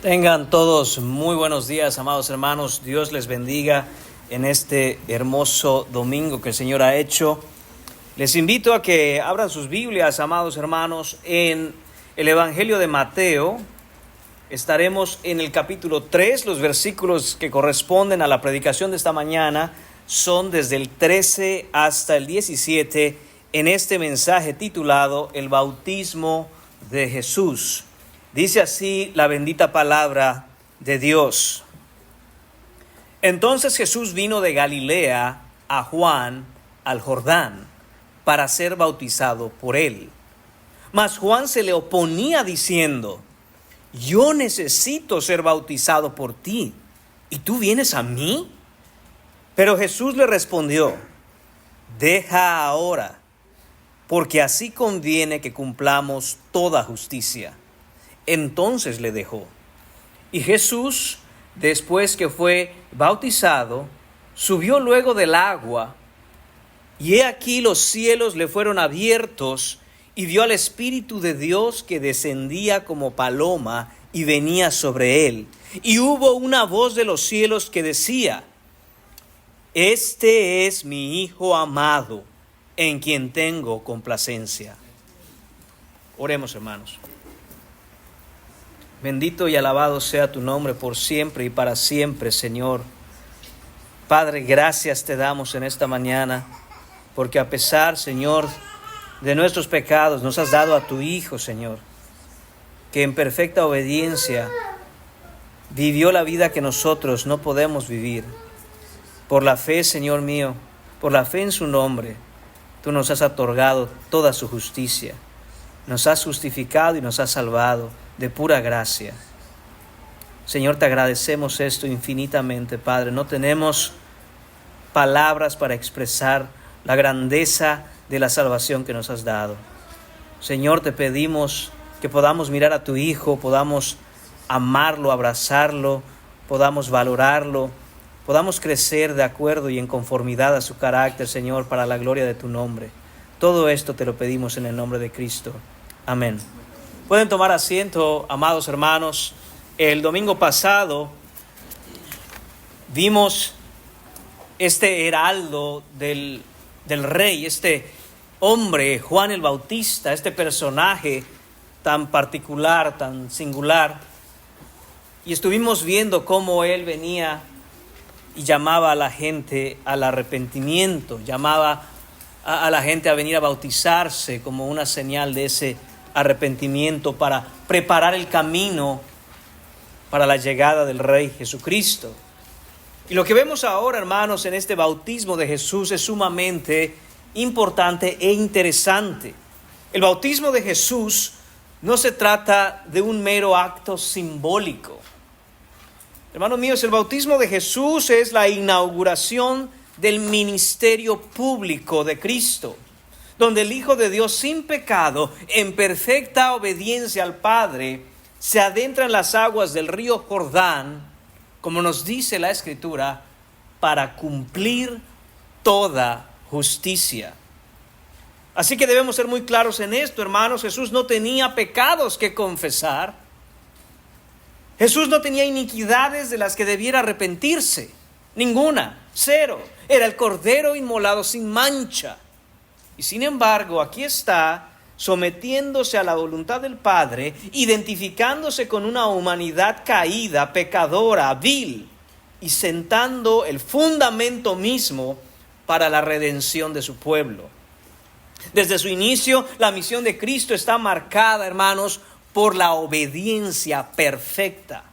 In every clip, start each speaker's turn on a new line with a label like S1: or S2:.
S1: Tengan todos muy buenos días, amados hermanos. Dios les bendiga en este hermoso domingo que el Señor ha hecho. Les invito a que abran sus Biblias, amados hermanos, en el Evangelio de Mateo. Estaremos en el capítulo 3. Los versículos que corresponden a la predicación de esta mañana son desde el 13 hasta el 17 en este mensaje titulado El bautismo de Jesús. Dice así la bendita palabra de Dios. Entonces Jesús vino de Galilea a Juan al Jordán para ser bautizado por él. Mas Juan se le oponía diciendo: yo necesito ser bautizado por ti, ¿y tú vienes a mí? Pero Jesús le respondió: deja ahora, porque así conviene que cumplamos toda justicia. Entonces le dejó. Y Jesús, después que fue bautizado, subió luego del agua, y he aquí los cielos le fueron abiertos, y vio al Espíritu de Dios que descendía como paloma y venía sobre él. Y hubo una voz de los cielos que decía: este es mi Hijo amado, en quien tengo complacencia. Oremos, hermanos. Bendito y alabado sea tu nombre por siempre y para siempre, Señor. Padre, gracias te damos en esta mañana, porque a pesar, Señor, de nuestros pecados, nos has dado a tu Hijo, Señor, que en perfecta obediencia vivió la vida que nosotros no podemos vivir. Por la fe, Señor mío, por la fe en su nombre, tú nos has otorgado toda su justicia. Nos has justificado y nos has salvado de pura gracia. Señor, te agradecemos esto infinitamente, Padre. No tenemos palabras para expresar la grandeza de la salvación que nos has dado. Señor, te pedimos que podamos mirar a tu Hijo, podamos amarlo, abrazarlo, podamos valorarlo, podamos crecer de acuerdo y en conformidad a su carácter, Señor, para la gloria de tu nombre. Todo esto te lo pedimos en el nombre de Cristo. Amén. Pueden tomar asiento, amados hermanos. El domingo pasado vimos este heraldo del rey, este hombre, Juan el Bautista, este personaje tan particular, tan singular. Y estuvimos viendo cómo él venía y llamaba a la gente al arrepentimiento, llamaba a la gente a venir a bautizarse como una señal de ese arrepentimiento para preparar el camino para la llegada del Rey Jesucristo. Y lo que vemos ahora, hermanos, en este bautismo de Jesús es sumamente importante e interesante. El bautismo de Jesús no se trata de un mero acto simbólico. Hermanos míos, el bautismo de Jesús es la inauguración del ministerio público de Cristo, donde el Hijo de Dios sin pecado, en perfecta obediencia al Padre, se adentra en las aguas del río Jordán, como nos dice la Escritura, para cumplir toda justicia. Así que debemos ser muy claros en esto, hermanos. Jesús no tenía pecados que confesar. Jesús no tenía iniquidades de las que debiera arrepentirse. Ninguna, cero. Era el Cordero inmolado sin mancha. Y sin embargo, aquí está, sometiéndose a la voluntad del Padre, identificándose con una humanidad caída, pecadora, vil, y sentando el fundamento mismo para la redención de su pueblo. Desde su inicio, la misión de Cristo está marcada, hermanos, por la obediencia perfecta.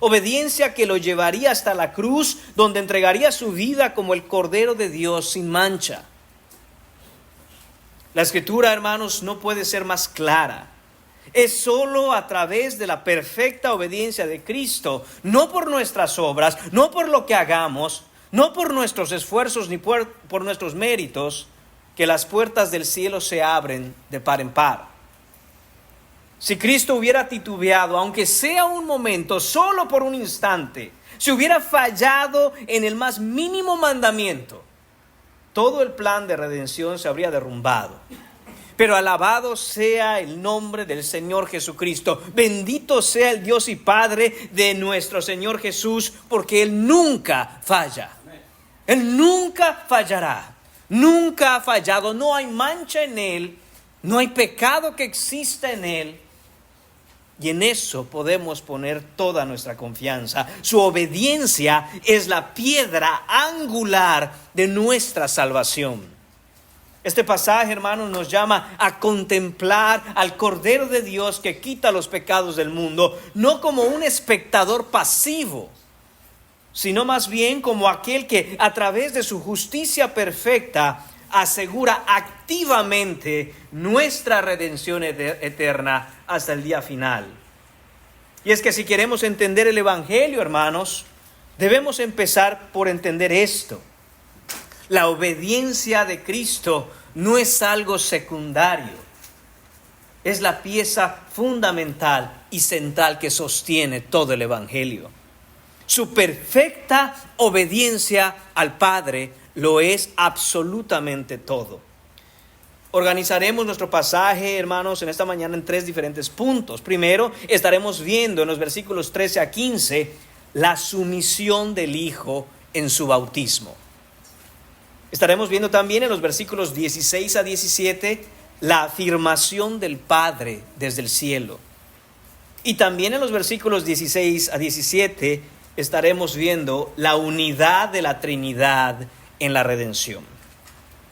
S1: Obediencia que lo llevaría hasta la cruz, donde entregaría su vida como el Cordero de Dios sin mancha. La Escritura, hermanos, no puede ser más clara. Es solo a través de la perfecta obediencia de Cristo, no por nuestras obras, no por lo que hagamos, no por nuestros esfuerzos ni por nuestros méritos, que las puertas del cielo se abren de par en par. Si Cristo hubiera titubeado, aunque sea un momento, solo por un instante, si hubiera fallado en el más mínimo mandamiento, todo el plan de redención se habría derrumbado. Pero alabado sea el nombre del Señor Jesucristo. Bendito sea el Dios y Padre de nuestro Señor Jesús, porque Él nunca falla. Él nunca fallará. Nunca ha fallado. No hay mancha en Él. No hay pecado que exista en Él. Y en eso podemos poner toda nuestra confianza. Su obediencia es la piedra angular de nuestra salvación. Este pasaje, hermanos, nos llama a contemplar al Cordero de Dios que quita los pecados del mundo, no como un espectador pasivo, sino más bien como aquel que a través de su justicia perfecta asegura activamente nuestra redención eterna hasta el día final. Y es que si queremos entender el Evangelio, hermanos, debemos empezar por entender esto. La obediencia de Cristo no es algo secundario. Es la pieza fundamental y central que sostiene todo el Evangelio. Su perfecta obediencia al Padre lo es absolutamente todo. Organizaremos nuestro pasaje, hermanos, en esta mañana en 3 diferentes puntos. Primero, estaremos viendo en los versículos 13 a 15 la sumisión del Hijo en su bautismo. Estaremos viendo también en los versículos 16 a 17 la afirmación del Padre desde el cielo. Y también en los versículos 16 a 17 estaremos viendo la unidad de la Trinidad en la redención.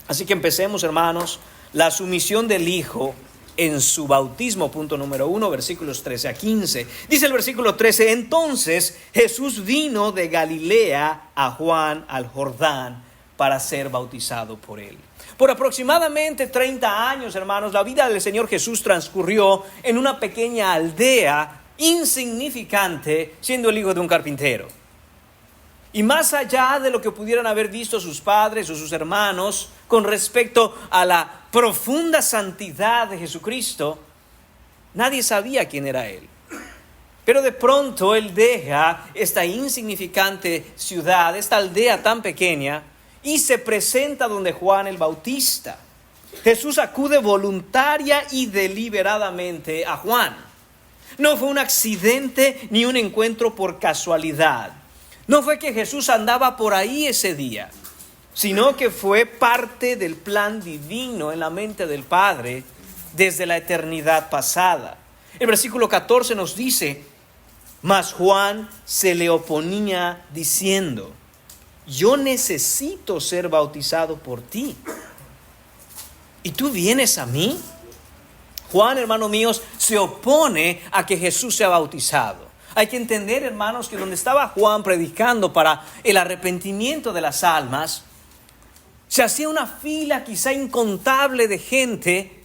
S1: Así que empecemos, hermanos, la sumisión del Hijo en su bautismo, punto número 1, versículos 13 a 15. Dice el versículo 13, entonces Jesús vino de Galilea a Juan al Jordán para ser bautizado por él. Por aproximadamente 30 años, hermanos, la vida del Señor Jesús transcurrió en una pequeña aldea insignificante, siendo el hijo de un carpintero. Y más allá de lo que pudieran haber visto sus padres o sus hermanos con respecto a la profunda santidad de Jesucristo, nadie sabía quién era Él. Pero de pronto Él deja esta insignificante ciudad, esta aldea tan pequeña, y se presenta donde Juan el Bautista. Jesús acude voluntaria y deliberadamente a Juan. No fue un accidente ni un encuentro por casualidad. No fue que Jesús andaba por ahí ese día, sino que fue parte del plan divino en la mente del Padre desde la eternidad pasada. El versículo 14 nos dice, mas Juan se le oponía diciendo, yo necesito ser bautizado por ti, ¿y tú vienes a mí? Juan, hermanos míos, se opone a que Jesús sea bautizado. Hay que entender, hermanos, que donde estaba Juan predicando para el arrepentimiento de las almas, se hacía una fila quizá incontable de gente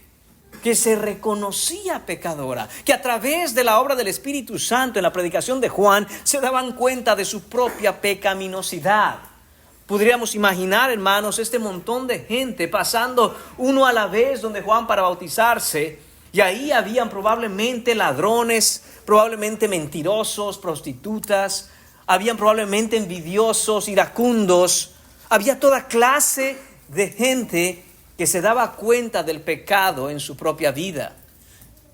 S1: que se reconocía pecadora, que a través de la obra del Espíritu Santo en la predicación de Juan se daban cuenta de su propia pecaminosidad. Podríamos imaginar, hermanos, este montón de gente pasando uno a la vez donde Juan para bautizarse, y ahí habían probablemente ladrones, probablemente mentirosos, prostitutas, habían probablemente envidiosos, iracundos, había toda clase de gente que se daba cuenta del pecado en su propia vida.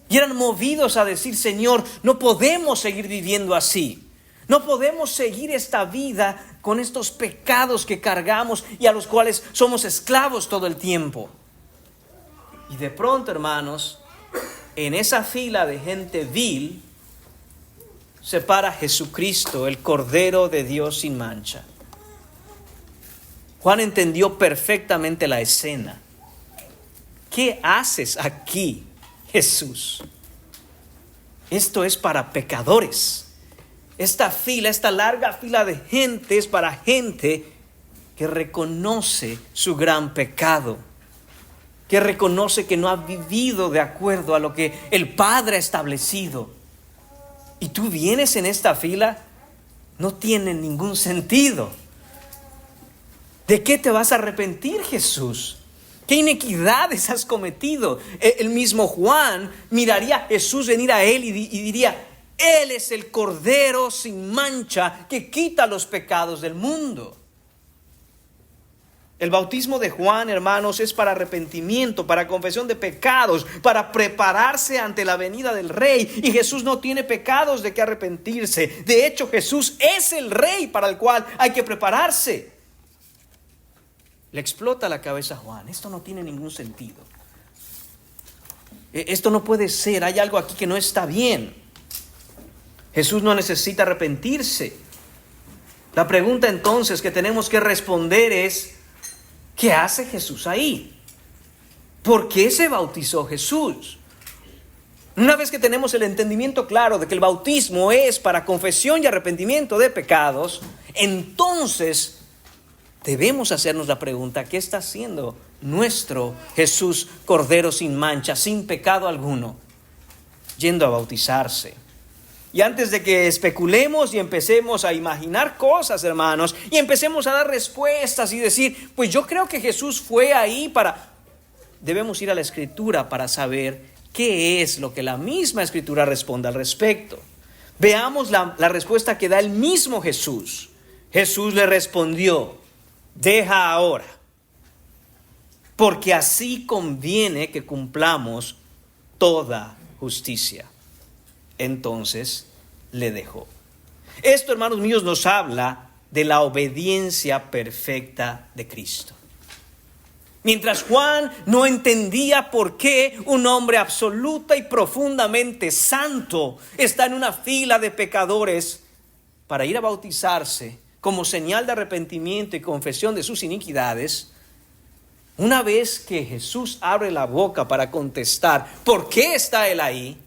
S1: Y eran movidos a decir, Señor, no podemos seguir viviendo así. No podemos seguir esta vida con estos pecados que cargamos y a los cuales somos esclavos todo el tiempo. Y de pronto, hermanos, en esa fila de gente vil, se para Jesucristo, el Cordero de Dios sin mancha. Juan entendió perfectamente la escena. ¿Qué haces aquí, Jesús? Esto es para pecadores. Esta fila, esta larga fila de gente es para gente que reconoce su gran pecado, que reconoce que no ha vivido de acuerdo a lo que el Padre ha establecido. Y tú vienes en esta fila, no tiene ningún sentido. ¿De qué te vas a arrepentir, Jesús? ¿Qué inequidades has cometido? El mismo Juan miraría a Jesús venir a él y diría, Él es el Cordero sin mancha que quita los pecados del mundo. El bautismo de Juan, hermanos, es para arrepentimiento, para confesión de pecados, para prepararse ante la venida del Rey. Y Jesús no tiene pecados de que arrepentirse. De hecho, Jesús es el Rey para el cual hay que prepararse. Le explota la cabeza a Juan. Esto no tiene ningún sentido. Esto no puede ser. Hay algo aquí que no está bien. Jesús no necesita arrepentirse. La pregunta entonces que tenemos que responder es: ¿qué hace Jesús ahí? ¿Por qué se bautizó Jesús? Una vez que tenemos el entendimiento claro de que el bautismo es para confesión y arrepentimiento de pecados, entonces debemos hacernos la pregunta: ¿qué está haciendo nuestro Jesús Cordero sin mancha, sin pecado alguno, yendo a bautizarse? Y antes de que especulemos y empecemos a imaginar cosas, hermanos, y empecemos a dar respuestas y decir, pues yo creo que Jesús fue ahí para... Debemos ir a la Escritura para saber qué es lo que la misma Escritura responde al respecto. Veamos la respuesta que da el mismo Jesús. Jesús le respondió: deja ahora, porque así conviene que cumplamos toda justicia. Entonces le dejó. Esto, hermanos míos, nos habla de la obediencia perfecta de Cristo. Mientras Juan no entendía por qué un hombre absoluta y profundamente santo está en una fila de pecadores para ir a bautizarse como señal de arrepentimiento y confesión de sus iniquidades, una vez que Jesús abre la boca para contestar ¿por qué está él ahí?,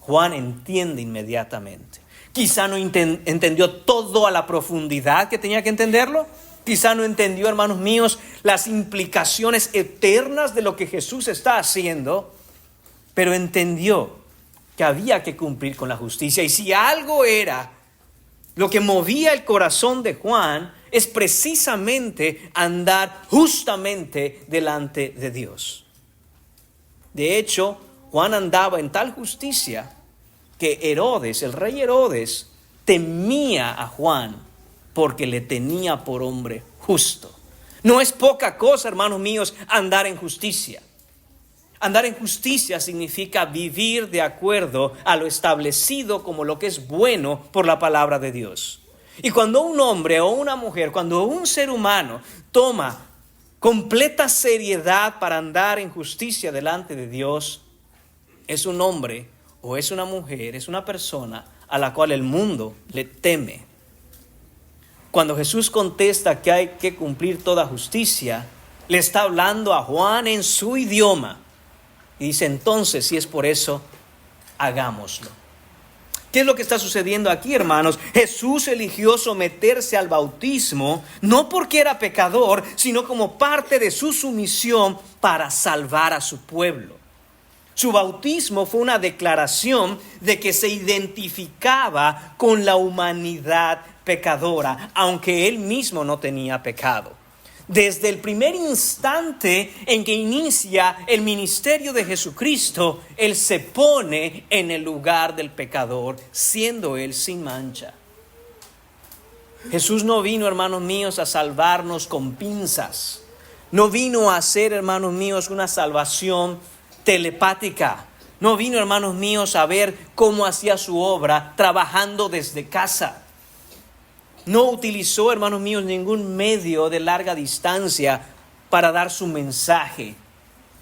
S1: Juan entiende inmediatamente. Quizá no entendió todo a la profundidad que tenía que entenderlo. Quizá no entendió, hermanos míos, las implicaciones eternas de lo que Jesús está haciendo. Pero entendió que había que cumplir con la justicia. Y si algo era lo que movía el corazón de Juan, es precisamente andar justamente delante de Dios. De hecho, Juan andaba en tal justicia que Herodes, el rey Herodes, temía a Juan porque le tenía por hombre justo. No es poca cosa, hermanos míos, andar en justicia. Andar en justicia significa vivir de acuerdo a lo establecido como lo que es bueno por la palabra de Dios. Y cuando un hombre o una mujer, cuando un ser humano toma completa seriedad para andar en justicia delante de Dios, es un hombre o es una mujer, es una persona a la cual el mundo le teme. Cuando Jesús contesta que hay que cumplir toda justicia, le está hablando a Juan en su idioma. Y dice, entonces, si es por eso, hagámoslo. ¿Qué es lo que está sucediendo aquí, hermanos? Jesús eligió someterse al bautismo, no porque era pecador, sino como parte de su sumisión para salvar a su pueblo. Su bautismo fue una declaración de que se identificaba con la humanidad pecadora, aunque él mismo no tenía pecado. Desde el primer instante en que inicia el ministerio de Jesucristo, él se pone en el lugar del pecador, siendo él sin mancha. Jesús no vino, hermanos míos, a salvarnos con pinzas. No vino a hacer, hermanos míos, una salvación telepática. No vino, hermanos míos, a ver cómo hacía su obra trabajando desde casa. No utilizó, hermanos míos, ningún medio de larga distancia para dar su mensaje.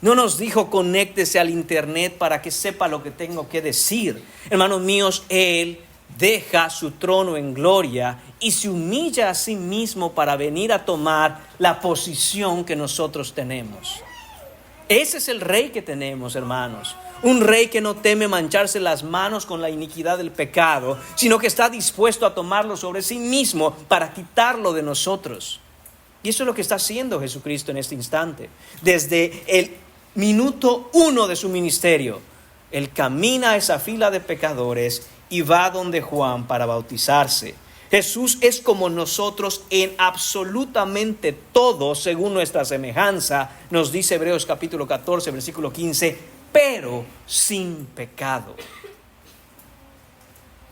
S1: No nos dijo, conéctese al internet para que sepa lo que tengo que decir. Hermanos míos, él deja su trono en gloria y se humilla a sí mismo para venir a tomar la posición que nosotros tenemos. Ese es el rey que tenemos, hermanos. Un rey que no teme mancharse las manos con la iniquidad del pecado, sino que está dispuesto a tomarlo sobre sí mismo para quitarlo de nosotros. Y eso es lo que está haciendo Jesucristo en este instante. Desde el minuto 1 de su ministerio, él camina a esa fila de pecadores y va donde Juan para bautizarse. Jesús es como nosotros en absolutamente todo, según nuestra semejanza, nos dice Hebreos capítulo 14, versículo 15, pero sin pecado.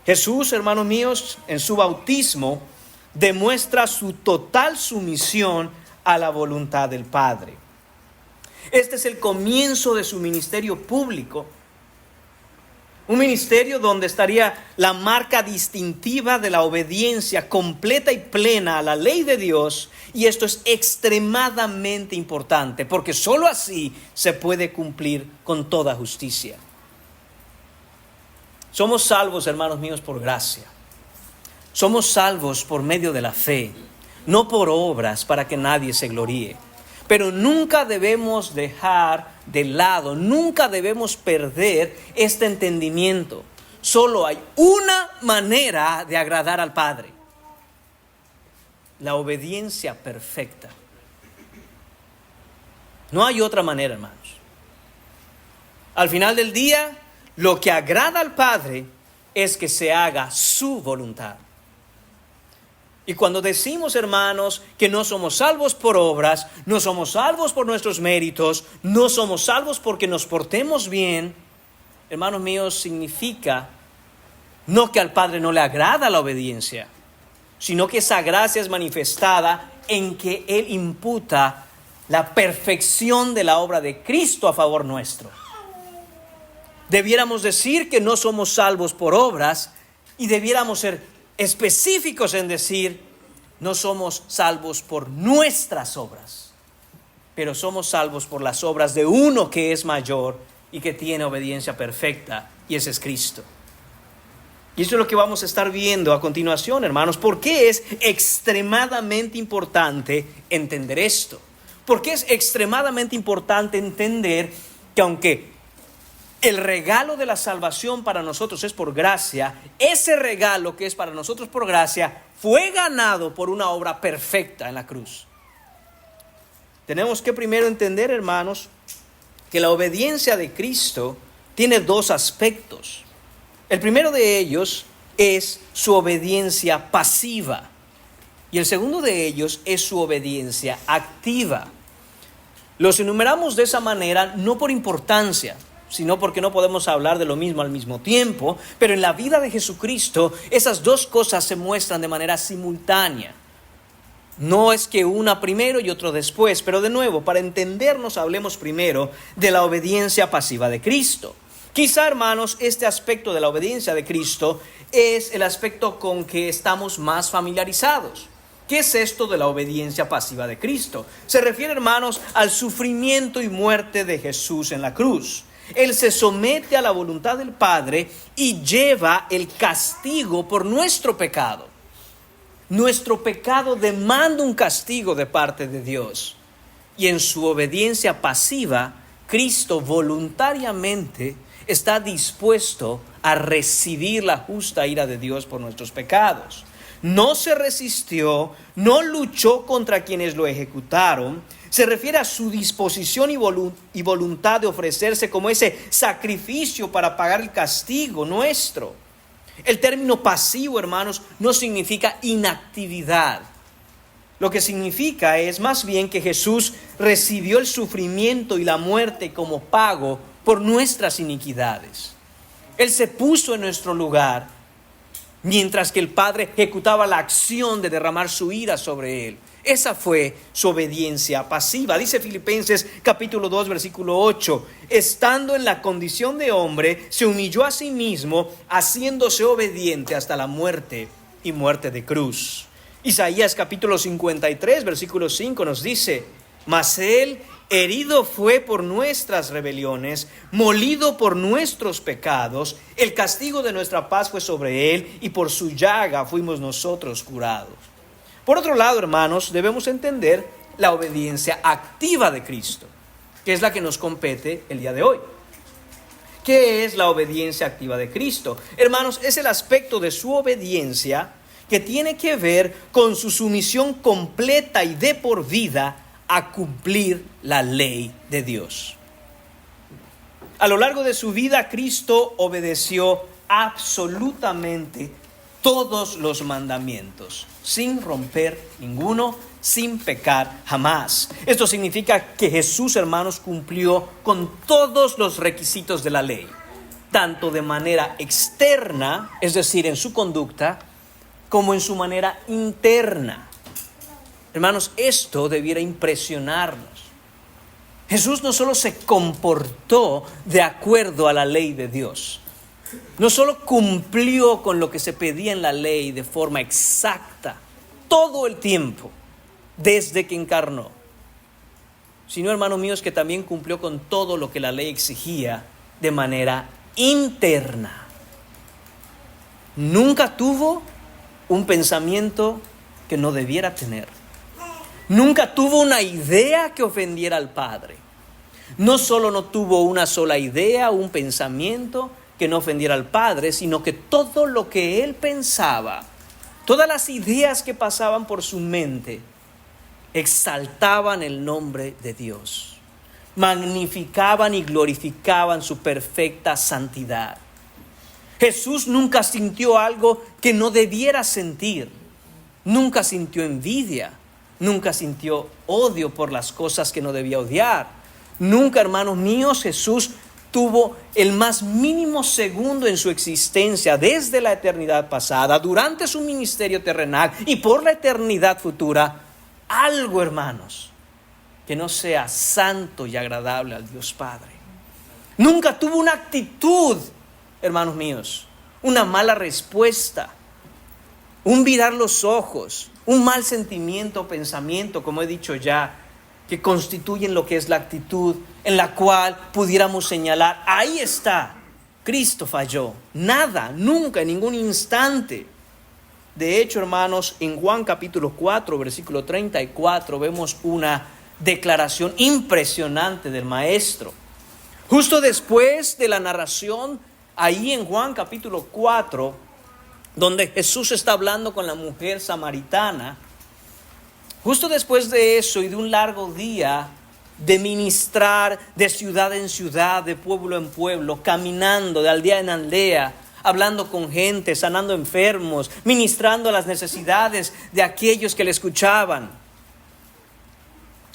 S1: Jesús, hermanos míos, en su bautismo demuestra su total sumisión a la voluntad del Padre. Este es el comienzo de su ministerio público. Un ministerio donde estaría la marca distintiva de la obediencia completa y plena a la ley de Dios. Y esto es extremadamente importante, porque sólo así se puede cumplir con toda justicia. Somos salvos, hermanos míos, por gracia. Somos salvos por medio de la fe, no por obras para que nadie se gloríe. Pero nunca debemos dejar de lado, nunca debemos perder este entendimiento. Solo hay una manera de agradar al Padre: la obediencia perfecta. No hay otra manera, hermanos. Al final del día, lo que agrada al Padre es que se haga su voluntad. Y cuando decimos, hermanos, que no somos salvos por obras, no somos salvos por nuestros méritos, no somos salvos porque nos portemos bien, hermanos míos, significa no que al Padre no le agrada la obediencia, sino que esa gracia es manifestada en que Él imputa la perfección de la obra de Cristo a favor nuestro. Debiéramos decir que no somos salvos por obras y debiéramos ser específicos en decir: no somos salvos por nuestras obras, pero somos salvos por las obras de uno que es mayor y que tiene obediencia perfecta, y ese es Cristo. Y eso es lo que vamos a estar viendo a continuación, hermanos. ¿Por qué es extremadamente importante entender esto? ¿Por qué es extremadamente importante entender que aunque el regalo de la salvación para nosotros es por gracia, ese regalo que es para nosotros por gracia fue ganado por una obra perfecta en la cruz? Tenemos que primero entender, hermanos, que la obediencia de Cristo tiene dos aspectos. El primero de ellos es su obediencia pasiva y el segundo de ellos es su obediencia activa. Los enumeramos de esa manera no por importancia, sino porque no podemos hablar de lo mismo al mismo tiempo, pero en la vida de Jesucristo esas dos cosas se muestran de manera simultánea. No es que una primero y otro después, pero de nuevo, para entendernos, hablemos primero de la obediencia pasiva de Cristo. Quizá, hermanos, este aspecto de la obediencia de Cristo es el aspecto con que estamos más familiarizados. ¿Qué es esto de la obediencia pasiva de Cristo? Se refiere, hermanos, al sufrimiento y muerte de Jesús en la cruz. Él se somete a la voluntad del Padre y lleva el castigo por nuestro pecado. Nuestro pecado demanda un castigo de parte de Dios. Y en su obediencia pasiva, Cristo voluntariamente está dispuesto a recibir la justa ira de Dios por nuestros pecados. No se resistió, no luchó contra quienes lo ejecutaron. Se refiere a su disposición y voluntad de ofrecerse como ese sacrificio para pagar el castigo nuestro. El término pasivo, hermanos, no significa inactividad. Lo que significa es más bien que Jesús recibió el sufrimiento y la muerte como pago por nuestras iniquidades. Él se puso en nuestro lugar, mientras que el Padre ejecutaba la acción de derramar su ira sobre él. Esa fue su obediencia pasiva. Dice Filipenses capítulo 2, versículo 8: estando en la condición de hombre, se humilló a sí mismo, haciéndose obediente hasta la muerte y muerte de cruz. Isaías capítulo 53, versículo 5 nos dice: mas él herido fue por nuestras rebeliones, molido por nuestros pecados, el castigo de nuestra paz fue sobre él, y por su llaga fuimos nosotros curados. Por otro lado, hermanos, debemos entender la obediencia activa de Cristo, que es la que nos compete el día de hoy. ¿Qué es la obediencia activa de Cristo? Hermanos, es el aspecto de su obediencia que tiene que ver con su sumisión completa y de por vida a cumplir la ley de Dios. A lo largo de su vida, Cristo obedeció absolutamente todos los mandamientos, sin romper ninguno, sin pecar jamás. Esto significa que Jesús, hermanos, cumplió con todos los requisitos de la ley, tanto de manera externa, es decir, en su conducta, como en su manera interna. Hermanos, esto debiera impresionarnos. Jesús no solo se comportó de acuerdo a la ley de Dios, no solo cumplió con lo que se pedía en la ley de forma exacta todo el tiempo desde que encarnó, sino, hermanos míos, que también cumplió con todo lo que la ley exigía de manera interna. Nunca tuvo un pensamiento que no debiera tener. Nunca tuvo una idea que ofendiera al Padre. No solo no tuvo una sola idea, un pensamiento que no ofendiera al Padre, sino que todo lo que él pensaba, todas las ideas que pasaban por su mente, exaltaban el nombre de Dios, magnificaban y glorificaban su perfecta santidad. Jesús nunca sintió algo que no debiera sentir, nunca sintió envidia, nunca sintió odio por las cosas que no debía odiar. Nunca, hermanos míos, Jesús tuvo el más mínimo segundo en su existencia desde la eternidad pasada, durante su ministerio terrenal y por la eternidad futura, algo, hermanos, que no sea santo y agradable al Dios Padre. Nunca tuvo una actitud, hermanos míos, una mala respuesta, un virar los ojos, un mal sentimiento o pensamiento, como he dicho ya, que constituyen lo que es la actitud en la cual pudiéramos señalar, ahí está, Cristo falló. Nada, nunca, en ningún instante. De hecho, hermanos, en Juan capítulo 4, versículo 34, vemos una declaración impresionante del Maestro. Justo después de la narración, ahí en Juan capítulo 4, donde Jesús está hablando con la mujer samaritana, justo después de eso y de un largo día de ministrar de ciudad en ciudad, de pueblo en pueblo, caminando de aldea en aldea, hablando con gente, sanando enfermos, ministrando las necesidades de aquellos que le escuchaban.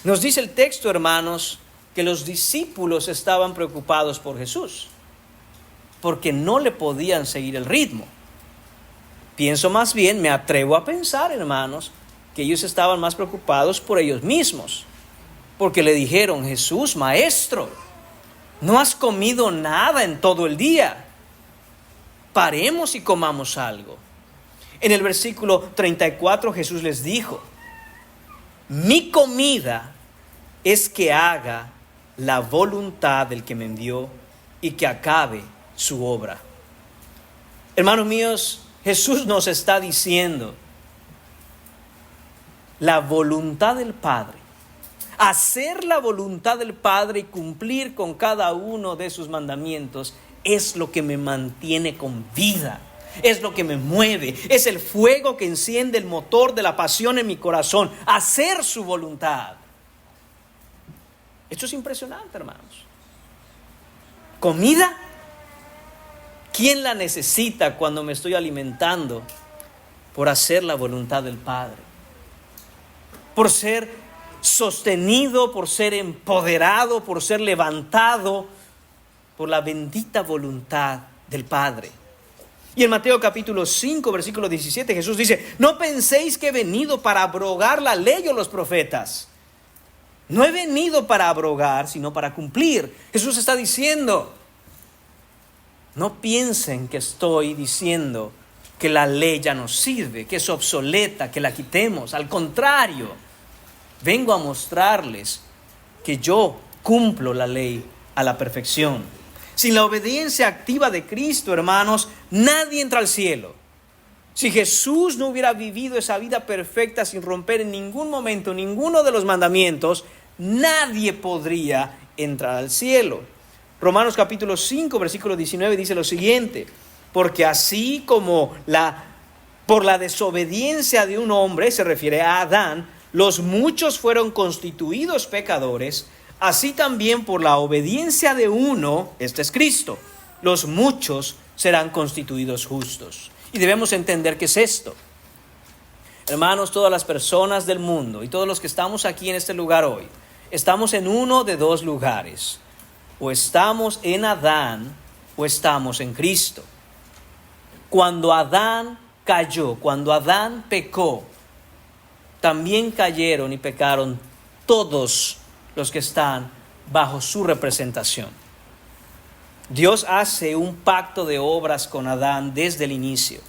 S1: Nos dice el texto, hermanos, que los discípulos estaban preocupados por Jesús, porque no le podían seguir el ritmo. Pienso más bien, me atrevo a pensar, hermanos, que ellos estaban más preocupados por ellos mismos, porque le dijeron: Jesús, maestro, no has comido nada en todo el día, paremos y comamos algo. En el versículo 34 Jesús les dijo: mi comida es que haga la voluntad del que me envió y que acabe su obra. Hermanos míos, Jesús nos está diciendo: la voluntad del Padre, hacer la voluntad del Padre y cumplir con cada uno de sus mandamientos es lo que me mantiene con vida, es lo que me mueve, es el fuego que enciende el motor de la pasión en mi corazón, hacer su voluntad. Esto es impresionante, hermanos. ¿Comida? ¿Quién la necesita cuando me estoy alimentando por hacer la voluntad del Padre? Por ser sostenido, por ser empoderado, por ser levantado por la bendita voluntad del Padre. Y en Mateo capítulo 5, versículo 17, Jesús dice: no penséis que he venido para abrogar la ley o los profetas. No he venido para abrogar, sino para cumplir. Jesús está diciendo: no piensen que estoy diciendo que la ley ya no sirve, que es obsoleta, que la quitemos. Al contrario, vengo a mostrarles que yo cumplo la ley a la perfección. Sin la obediencia activa de Cristo, hermanos, nadie entra al cielo. Si Jesús no hubiera vivido esa vida perfecta sin romper en ningún momento ninguno de los mandamientos, nadie podría entrar al cielo. Romanos capítulo 5, versículo 19 dice lo siguiente: porque así como por la desobediencia de un hombre, se refiere a Adán, los muchos fueron constituidos pecadores, así también por la obediencia de uno, este es Cristo, los muchos serán constituidos justos. Y debemos entender qué es esto. Hermanos, todas las personas del mundo y todos los que estamos aquí en este lugar hoy, estamos en uno de dos lugares. O estamos en Adán o estamos en Cristo. Cuando Adán cayó, cuando Adán pecó, también cayeron y pecaron todos los que están bajo su representación. Dios hace un pacto de obras con Adán desde el inicio.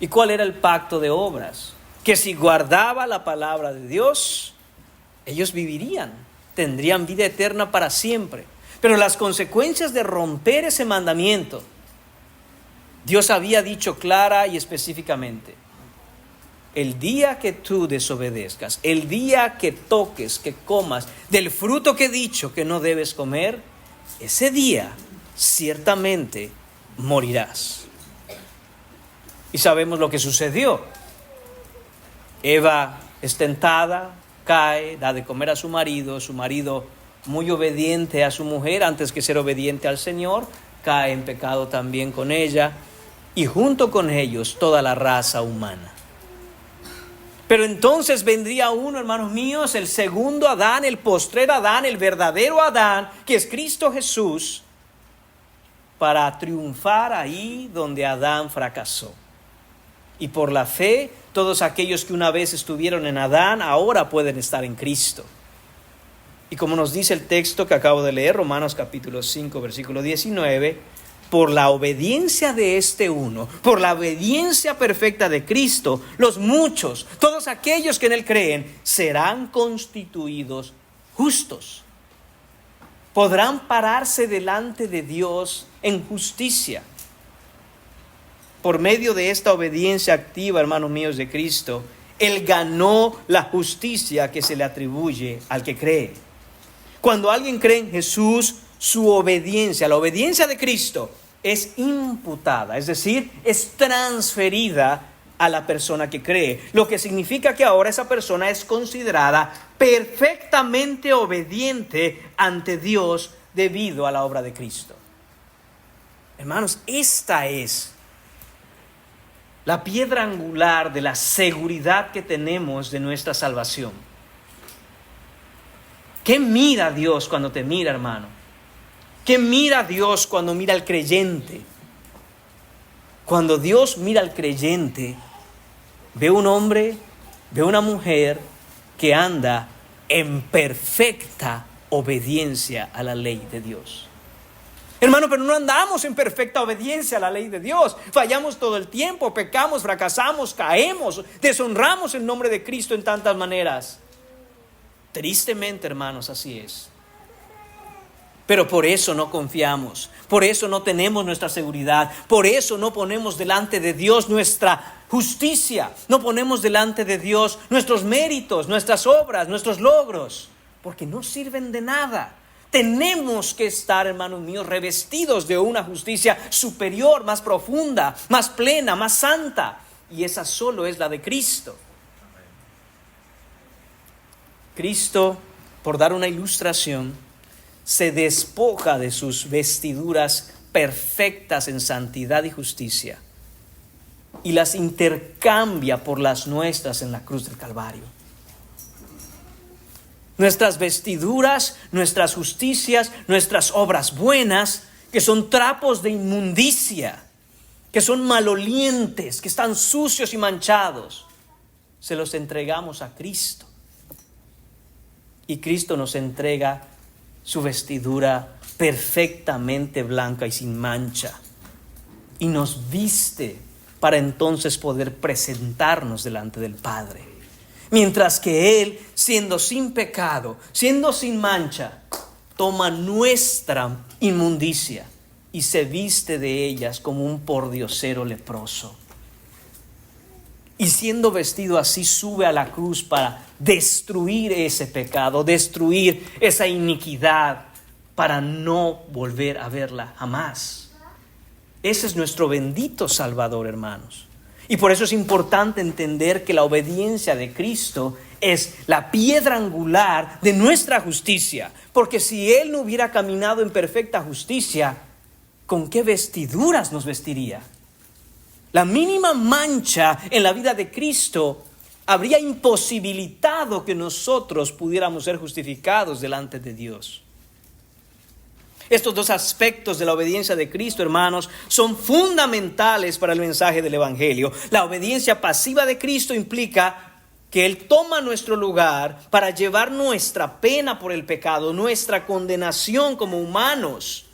S1: ¿Y cuál era el pacto de obras? Que si guardaba la palabra de Dios, ellos vivirían, tendrían vida eterna para siempre. Pero las consecuencias de romper ese mandamiento, Dios había dicho clara y específicamente: el día que tú desobedezcas, el día que toques, que comas del fruto que he dicho que no debes comer, ese día ciertamente morirás. Y sabemos lo que sucedió. Eva es tentada, cae, da de comer a su marido muy obediente a su mujer antes que ser obediente al Señor, cae en pecado también con ella y junto con ellos toda la raza humana. Pero entonces vendría uno, hermanos míos, el segundo Adán, el postrer Adán, el verdadero Adán, que es Cristo Jesús, para triunfar ahí donde Adán fracasó. Y por la fe, todos aquellos que una vez estuvieron en Adán, ahora pueden estar en Cristo. Y como nos dice el texto que acabo de leer, Romanos capítulo 5, versículo 19, por la obediencia de este uno, por la obediencia perfecta de Cristo, los muchos, todos aquellos que en Él creen, serán constituidos justos. Podrán pararse delante de Dios en justicia. Por medio de esta obediencia activa, hermanos míos, de Cristo, Él ganó la justicia que se le atribuye al que cree. Cuando alguien cree en Jesús, su obediencia, la obediencia de Cristo, es imputada, es decir, es transferida a la persona que cree. Lo que significa que ahora esa persona es considerada perfectamente obediente ante Dios debido a la obra de Cristo. Hermanos, esta es la piedra angular de la seguridad que tenemos de nuestra salvación. ¿Qué mira Dios cuando te mira, hermano? ¿Qué mira Dios cuando mira al creyente? Cuando Dios mira al creyente, ve un hombre, ve una mujer que anda en perfecta obediencia a la ley de Dios. Hermano, pero no andamos en perfecta obediencia a la ley de Dios. Fallamos todo el tiempo, pecamos, fracasamos, caemos, deshonramos el nombre de Cristo en tantas maneras. Tristemente, hermanos, así es. Pero por eso no confiamos, por eso no tenemos nuestra seguridad, por eso no ponemos delante de Dios nuestra justicia, no ponemos delante de Dios nuestros méritos, nuestras obras, nuestros logros, porque no sirven de nada. Tenemos que estar, hermanos míos, revestidos de una justicia superior, más profunda, más plena, más santa, y esa solo es la de Cristo. Cristo, por dar una ilustración, se despoja de sus vestiduras perfectas en santidad y justicia y las intercambia por las nuestras en la cruz del Calvario. Nuestras vestiduras, nuestras justicias, nuestras obras buenas, que son trapos de inmundicia, que son malolientes, que están sucios y manchados, se los entregamos a Cristo. Y Cristo nos entrega su vestidura perfectamente blanca y sin mancha, y nos viste para entonces poder presentarnos delante del Padre. Mientras que Él, siendo sin pecado, siendo sin mancha, toma nuestra inmundicia y se viste de ellas como un pordiosero leproso. Y siendo vestido así, sube a la cruz para destruir ese pecado, destruir esa iniquidad, para no volver a verla jamás. Ese es nuestro bendito Salvador, hermanos. Y por eso es importante entender que la obediencia de Cristo es la piedra angular de nuestra justicia. Porque si Él no hubiera caminado en perfecta justicia, ¿con qué vestiduras nos vestiría? La mínima mancha en la vida de Cristo habría imposibilitado que nosotros pudiéramos ser justificados delante de Dios. Estos dos aspectos de la obediencia de Cristo, hermanos, son fundamentales para el mensaje del Evangelio. La obediencia pasiva de Cristo implica que Él toma nuestro lugar para llevar nuestra pena por el pecado, nuestra condenación como humanos.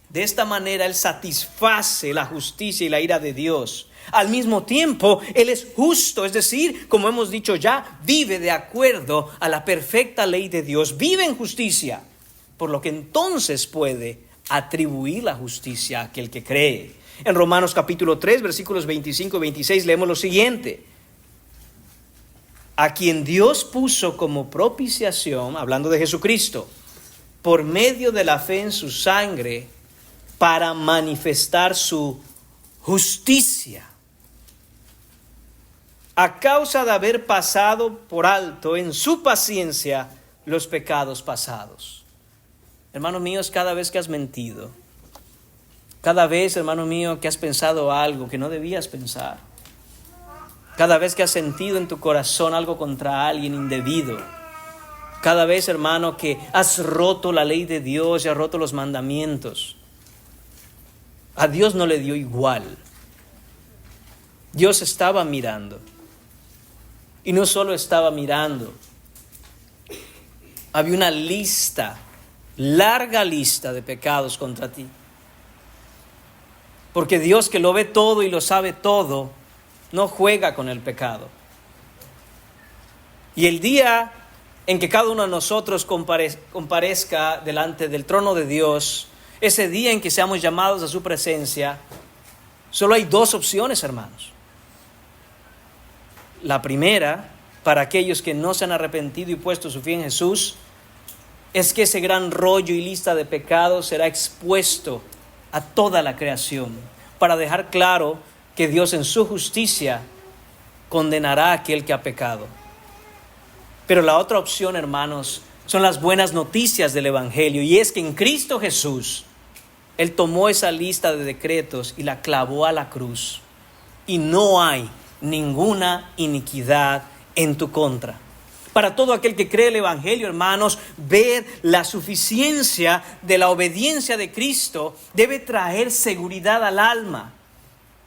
S1: De esta manera Él satisface la justicia y la ira de Dios. Al mismo tiempo, Él es justo, es decir, como hemos dicho ya, vive de acuerdo a la perfecta ley de Dios, vive en justicia, por lo que entonces puede atribuir la justicia a aquel que cree. En Romanos capítulo 3, versículos 25 y 26 leemos lo siguiente: a quien Dios puso como propiciación, hablando de Jesucristo, por medio de la fe en su sangre, para manifestar su justicia, a causa de haber pasado por alto en su paciencia los pecados pasados. Hermanos míos, cada vez que has mentido, cada vez, hermano mío, que has pensado algo que no debías pensar, cada vez que has sentido en tu corazón algo contra alguien indebido, cada vez, hermano, que has roto la ley de Dios y has roto los mandamientos, a Dios no le dio igual. Dios estaba mirando. Y no solo estaba mirando, había una lista, larga lista de pecados contra ti. Porque Dios, que lo ve todo y lo sabe todo, no juega con el pecado. Y el día en que cada uno de nosotros comparezca delante del trono de Dios, ese día en que seamos llamados a su presencia, solo hay dos opciones, hermanos. La primera, para aquellos que no se han arrepentido y puesto su fe en Jesús, es que ese gran rollo y lista de pecados será expuesto a toda la creación, para dejar claro que Dios en su justicia condenará a aquel que ha pecado. Pero la otra opción, hermanos, son las buenas noticias del Evangelio, y es que en Cristo Jesús Él tomó esa lista de decretos y la clavó a la cruz, y no hay ninguna iniquidad en tu contra. Para todo aquel que cree el Evangelio, hermanos, ver la suficiencia de la obediencia de Cristo debe traer seguridad al alma.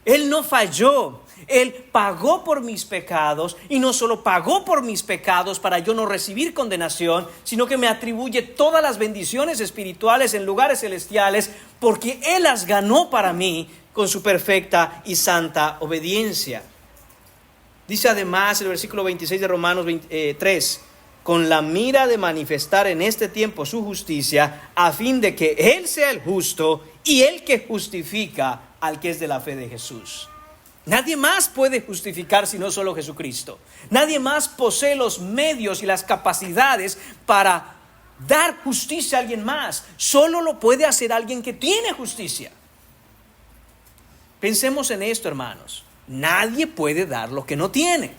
S1: Él no falló. Él pagó por mis pecados, y no solo pagó por mis pecados para yo no recibir condenación, sino que me atribuye todas las bendiciones espirituales en lugares celestiales, porque Él las ganó para mí con su perfecta y santa obediencia. Dice además el versículo 26 de Romanos 3, con la mira de manifestar en este tiempo su justicia, a fin de que Él sea el justo y el que justifica al que es de la fe de Jesús. Nadie más puede justificar sino solo Jesucristo. Nadie más posee los medios y las capacidades para dar justicia a alguien más. Solo lo puede hacer alguien que tiene justicia. Pensemos en esto, hermanos. Nadie puede dar lo que no tiene.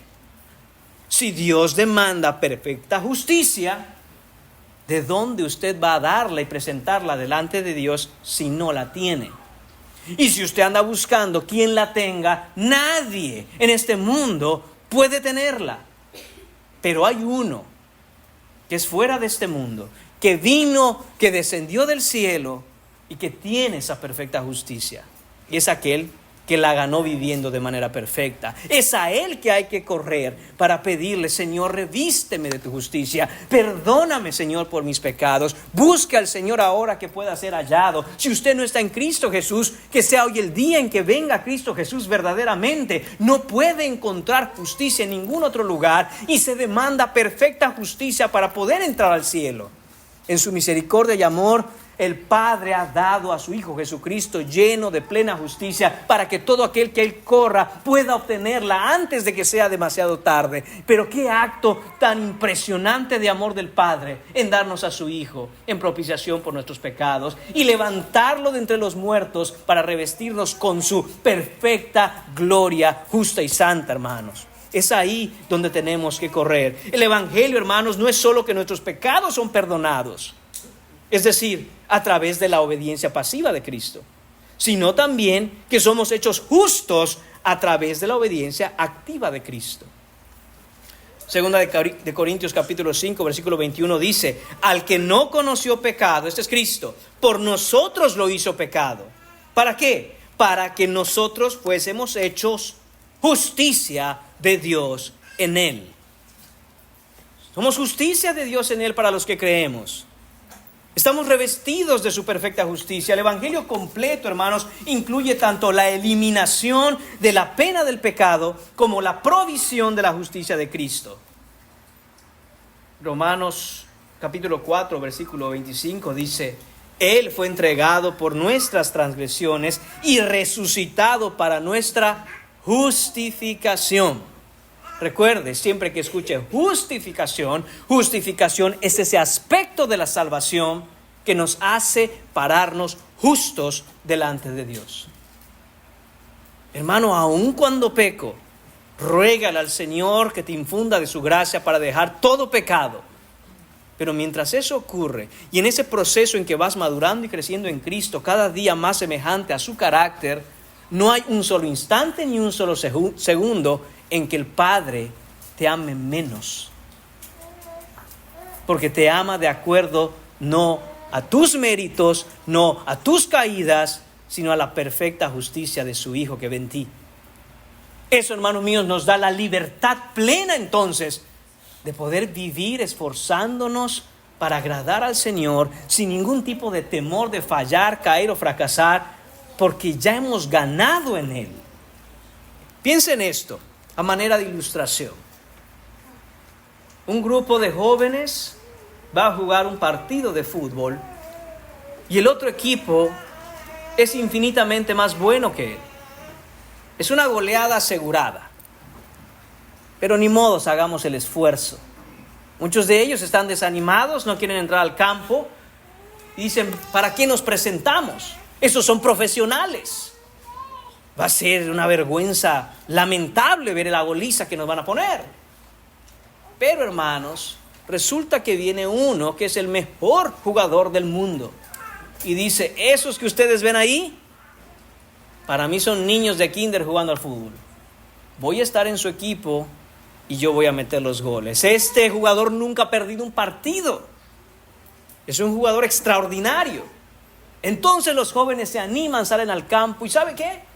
S1: Si Dios demanda perfecta justicia, ¿de dónde usted va a darla y presentarla delante de Dios si no la tiene? Y si usted anda buscando quien la tenga, nadie en este mundo puede tenerla. Pero hay uno que es fuera de este mundo, que vino, que descendió del cielo y que tiene esa perfecta justicia. Y es aquel que la ganó viviendo de manera perfecta. Es a Él que hay que correr para pedirle: Señor, revísteme de tu justicia. Perdóname, Señor, por mis pecados. Busca al Señor ahora que pueda ser hallado. Si usted no está en Cristo Jesús, que sea hoy el día en que venga Cristo Jesús verdaderamente. No puede encontrar justicia en ningún otro lugar, y se demanda perfecta justicia para poder entrar al cielo. En su misericordia y amor, el Padre ha dado a su Hijo Jesucristo lleno de plena justicia, para que todo aquel que Él corra pueda obtenerla antes de que sea demasiado tarde. Pero qué acto tan impresionante de amor del Padre en darnos a su Hijo en propiciación por nuestros pecados y levantarlo de entre los muertos para revestirnos con su perfecta gloria justa y santa, hermanos. Es ahí donde tenemos que correr. El Evangelio, hermanos, no es solo que nuestros pecados son perdonados, es decir, a través de la obediencia pasiva de Cristo, sino también que somos hechos justos a través de la obediencia activa de Cristo. Segunda de Corintios capítulo 5, versículo 21 dice: al que no conoció pecado, este es Cristo, por nosotros lo hizo pecado. ¿Para qué? Para que nosotros fuésemos hechos justicia de Dios en Él. Somos justicia de Dios en Él para los que creemos. Estamos revestidos de su perfecta justicia. El evangelio completo, hermanos, incluye tanto la eliminación de la pena del pecado como la provisión de la justicia de Cristo. Romanos capítulo 4, versículo 25 dice: Él fue entregado por nuestras transgresiones y resucitado para nuestra justificación. Recuerde, siempre que escuche justificación es ese aspecto de la salvación que nos hace pararnos justos delante de Dios. Hermano, aun cuando peco, ruégale al Señor que te infunda de su gracia para dejar todo pecado. Pero mientras eso ocurre, y en ese proceso en que vas madurando y creciendo en Cristo, cada día más semejante a su carácter, no hay un solo instante ni un solo segundo en que el Padre te ame menos. Porque te ama de acuerdo no a tus méritos, no a tus caídas, sino a la perfecta justicia de su Hijo que ve en ti. Eso, hermanos míos, nos da la libertad plena entonces de poder vivir esforzándonos para agradar al Señor sin ningún tipo de temor de fallar, caer o fracasar, porque ya hemos ganado en Él. Piensen esto a manera de ilustración. Un grupo de jóvenes va a jugar un partido de fútbol y el otro equipo es infinitamente más bueno que él. Es una goleada asegurada. Pero ni modos, hagamos el esfuerzo. Muchos de ellos están desanimados, no quieren entrar al campo y dicen: ¿para qué nos presentamos? Esos son profesionales. Va a ser una vergüenza lamentable ver la goliza que nos van a poner. Pero, hermanos, resulta que viene uno que es el mejor jugador del mundo y dice: esos que ustedes ven ahí, para mí son niños de kinder jugando al fútbol. Voy a estar en su equipo y yo voy a meter los goles. Este jugador nunca ha perdido un partido. Es un jugador extraordinario. Entonces los jóvenes se animan, salen al campo y ¿sabe qué?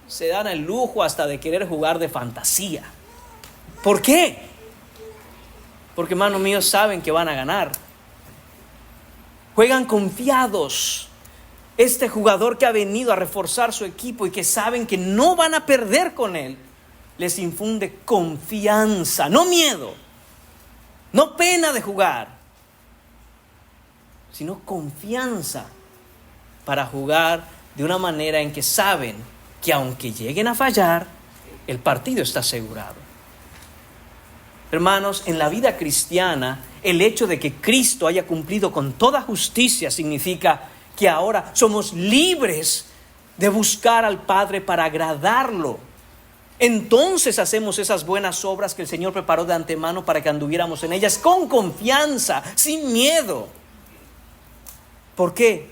S1: Se dan el lujo hasta de querer jugar de fantasía. ¿Por qué? Porque, hermanos míos, saben que van a ganar. Juegan confiados. Este jugador que ha venido a reforzar su equipo y que saben que no van a perder con él, les infunde confianza, no miedo, no pena de jugar, sino confianza para jugar de una manera en que saben que aunque lleguen a fallar, el partido está asegurado. Hermanos, en la vida cristiana, el hecho de que Cristo haya cumplido con toda justicia significa que ahora somos libres de buscar al Padre para agradarlo. Entonces hacemos esas buenas obras que el Señor preparó de antemano para que anduviéramos en ellas con confianza, sin miedo. ¿Por qué?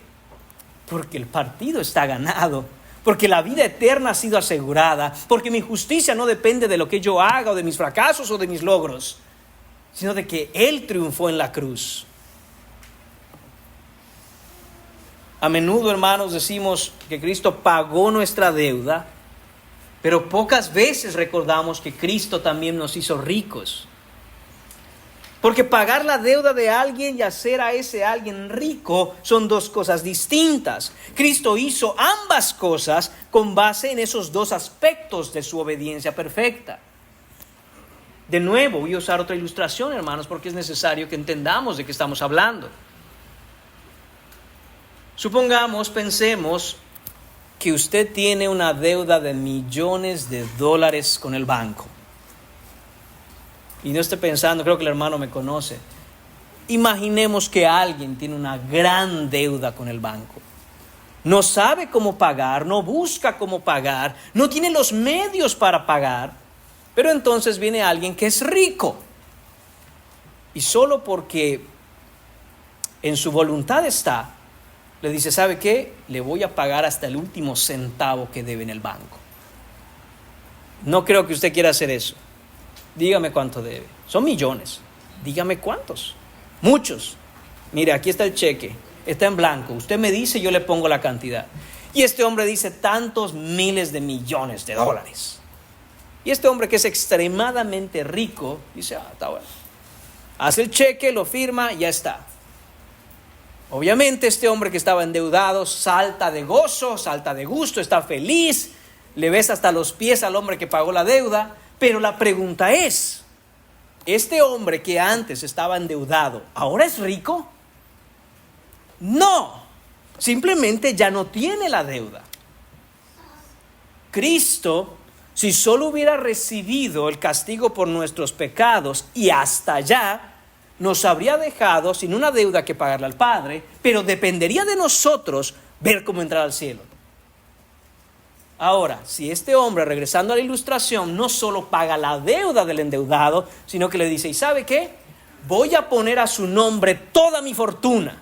S1: Porque el partido está ganado, porque la vida eterna ha sido asegurada, porque mi justicia no depende de lo que yo haga o de mis fracasos o de mis logros, sino de que Él triunfó en la cruz. A menudo, hermanos, decimos que Cristo pagó nuestra deuda, pero pocas veces recordamos que Cristo también nos hizo ricos. Porque pagar la deuda de alguien y hacer a ese alguien rico son dos cosas distintas. Cristo hizo ambas cosas con base en esos dos aspectos de su obediencia perfecta. De nuevo, voy a usar otra ilustración, hermanos, porque es necesario que entendamos de qué estamos hablando. Supongamos, pensemos que usted tiene una deuda de millones de dólares con el banco. Y no esté pensando, creo que el hermano me conoce. Imaginemos que alguien tiene una gran deuda con el banco. No sabe cómo pagar, no busca cómo pagar, no tiene los medios para pagar. Pero entonces viene alguien que es rico. Y solo porque en su voluntad está, le dice: ¿sabe qué? Le voy a pagar hasta el último centavo que debe en el banco. No creo que usted quiera hacer eso. dígame cuánto debe. Son millones. Dígame cuántos. Muchos. Mire, aquí está el cheque. Está en blanco. Usted me dice, yo le pongo la cantidad. Y este hombre dice tantos miles de millones de dólares. Y este hombre, que es extremadamente rico, dice, está bueno. Hace el cheque, lo firma, ya está. Obviamente este hombre que estaba endeudado salta de gozo, salta de gusto, está feliz. Le besa hasta los pies al hombre que pagó la deuda. Pero la pregunta es, ¿este hombre que antes estaba endeudado, ahora es rico? No, simplemente ya no tiene la deuda. Cristo, si solo hubiera recibido el castigo por nuestros pecados y hasta allá, nos habría dejado sin una deuda que pagarle al Padre, pero dependería de nosotros ver cómo entrar al cielo. Ahora, si este hombre, regresando a la ilustración, no solo paga la deuda del endeudado, sino que le dice, ¿y sabe qué? Voy a poner a su nombre toda mi fortuna.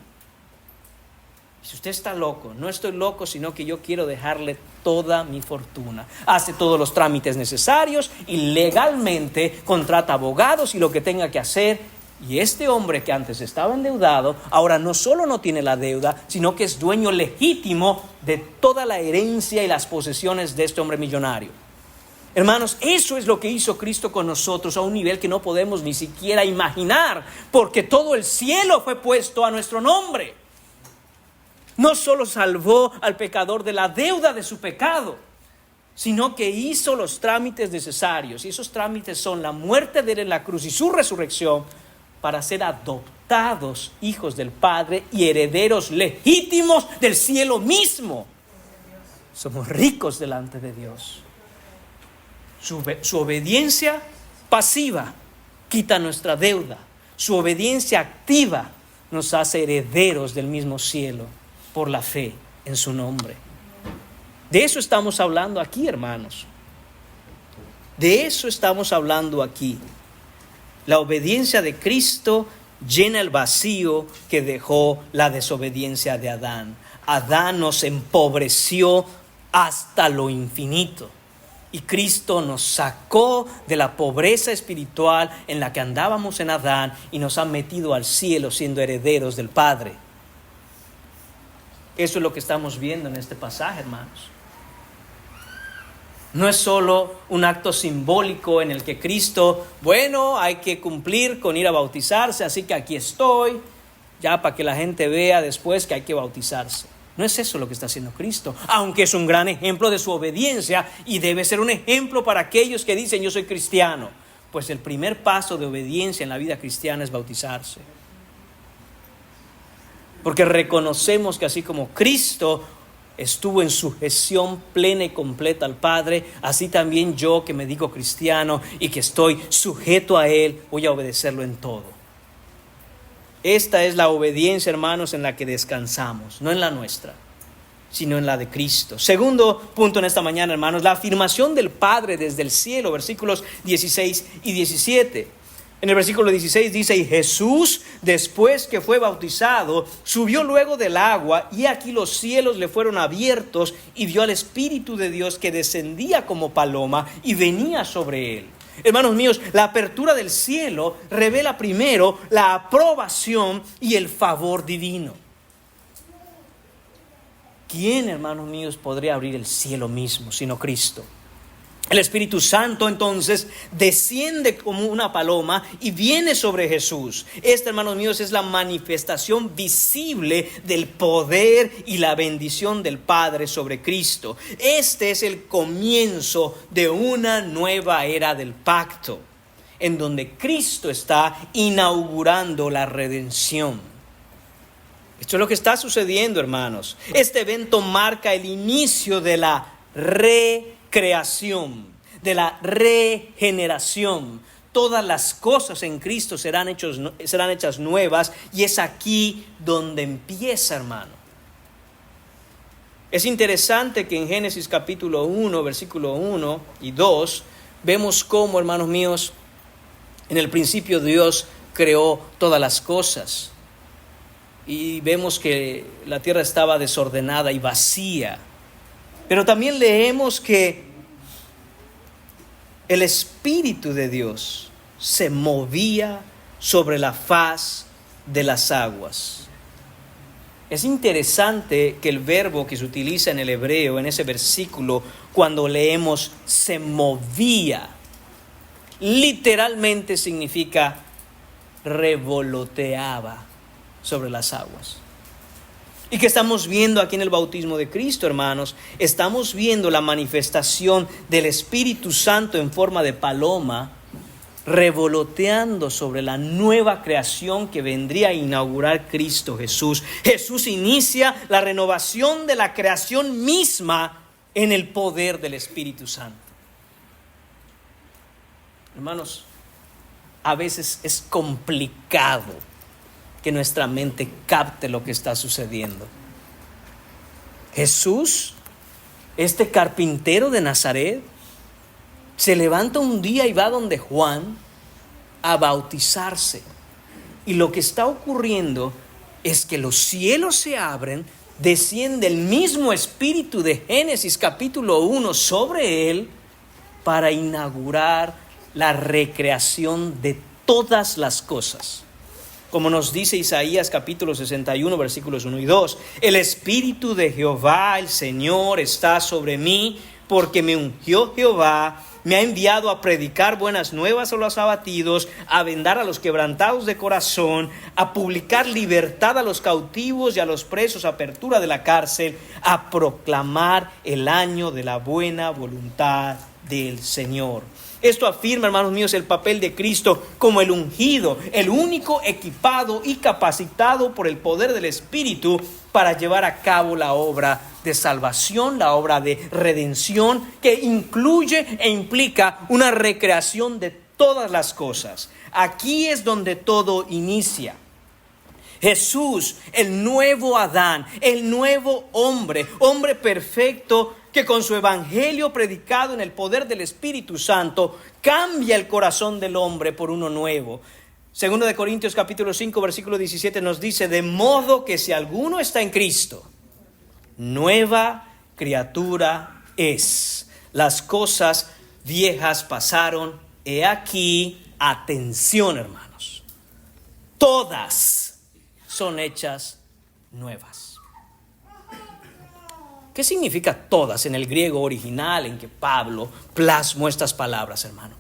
S1: Si usted está loco, no estoy loco, sino que yo quiero dejarle toda mi fortuna. Hace todos los trámites necesarios y legalmente contrata abogados y lo que tenga que hacer. Y este hombre que antes estaba endeudado, ahora no solo no tiene la deuda, sino que es dueño legítimo de toda la herencia y las posesiones de este hombre millonario. Hermanos, eso es lo que hizo Cristo con nosotros a un nivel que no podemos ni siquiera imaginar, porque todo el cielo fue puesto a nuestro nombre. No solo salvó al pecador de la deuda de su pecado, sino que hizo los trámites necesarios. Y esos trámites son la muerte de él en la cruz y su resurrección, para ser adoptados hijos del Padre y herederos legítimos del cielo mismo. Somos ricos delante de Dios. Su obediencia pasiva quita nuestra deuda. Su obediencia activa nos hace herederos del mismo cielo por la fe en su nombre. De eso estamos hablando aquí, hermanos. De eso estamos hablando aquí. La obediencia de Cristo llena el vacío que dejó la desobediencia de Adán. Adán nos empobreció hasta lo infinito. Y Cristo nos sacó de la pobreza espiritual en la que andábamos en Adán y nos ha metido al cielo siendo herederos del Padre. Eso es lo que estamos viendo en este pasaje, hermanos. No es solo un acto simbólico en el que Cristo, bueno, hay que cumplir con ir a bautizarse, así que aquí estoy, ya para que la gente vea después que hay que bautizarse. No es eso lo que está haciendo Cristo, aunque es un gran ejemplo de su obediencia y debe ser un ejemplo para aquellos que dicen yo soy cristiano. Pues el primer paso de obediencia en la vida cristiana es bautizarse. Porque reconocemos que así como Cristo estuvo en sujeción plena y completa al Padre, así también yo, que me digo cristiano y que estoy sujeto a Él, voy a obedecerlo en todo. Esta es la obediencia, hermanos, en la que descansamos, no en la nuestra, sino en la de Cristo. Segundo punto en esta mañana, hermanos, la afirmación del Padre desde el cielo, versículos 16 y 17. En el versículo 16 dice, y Jesús, después que fue bautizado, subió luego del agua, y aquí los cielos le fueron abiertos, y vio al Espíritu de Dios que descendía como paloma y venía sobre él. Hermanos míos, la apertura del cielo revela primero la aprobación y el favor divino. ¿Quién, hermanos míos, podría abrir el cielo mismo sino Cristo? El Espíritu Santo entonces desciende como una paloma y viene sobre Jesús. Esta, hermanos míos, es la manifestación visible del poder y la bendición del Padre sobre Cristo. Este es el comienzo de una nueva era del pacto, en donde Cristo está inaugurando la redención. Esto es lo que está sucediendo, hermanos. Este evento marca el inicio de la recreación, de la regeneración. Todas las cosas en Cristo serán hechas nuevas, y es aquí donde empieza, hermano. Es interesante que en Génesis capítulo 1, versículo 1 y 2, vemos cómo, hermanos míos, en el principio Dios creó todas las cosas. Y vemos que la tierra estaba desordenada y vacía. Pero también leemos que el Espíritu de Dios se movía sobre la faz de las aguas. Es interesante que el verbo que se utiliza en el hebreo, en ese versículo, cuando leemos se movía, literalmente significa revoloteaba sobre las aguas. ¿Y qué estamos viendo aquí en el bautismo de Cristo, hermanos? Estamos viendo la manifestación del Espíritu Santo en forma de paloma, revoloteando sobre la nueva creación que vendría a inaugurar Cristo Jesús. Jesús inicia la renovación de la creación misma en el poder del Espíritu Santo. Hermanos, a veces es complicado que nuestra mente capte lo que está sucediendo. Jesús, este carpintero de Nazaret, se levanta un día y va donde Juan a bautizarse. Y lo que está ocurriendo es que los cielos se abren, desciende el mismo Espíritu de Génesis capítulo 1 sobre él para inaugurar la recreación de todas las cosas. Como nos dice Isaías capítulo 61 versículos 1 y 2, el Espíritu de Jehová, el Señor, está sobre mí, porque me ungió Jehová, me ha enviado a predicar buenas nuevas a los abatidos, a vendar a los quebrantados de corazón, a publicar libertad a los cautivos y a los presos, apertura de la cárcel, a proclamar el año de la buena voluntad del Señor. Esto afirma, hermanos míos, el papel de Cristo como el ungido, el único equipado y capacitado por el poder del Espíritu para llevar a cabo la obra de salvación, la obra de redención, que incluye e implica una recreación de todas las cosas. Aquí es donde todo inicia. Jesús, el nuevo Adán, el nuevo hombre perfecto, que con su evangelio predicado en el poder del Espíritu Santo cambia el corazón del hombre por uno nuevo. Segundo de Corintios capítulo 5 versículo 17 nos dice: de modo que si alguno está en Cristo, nueva criatura es. Las cosas viejas pasaron, he aquí, atención hermanos, todas son hechas nuevas. ¿Qué significa todas en el griego original en que Pablo plasmó estas palabras, hermano?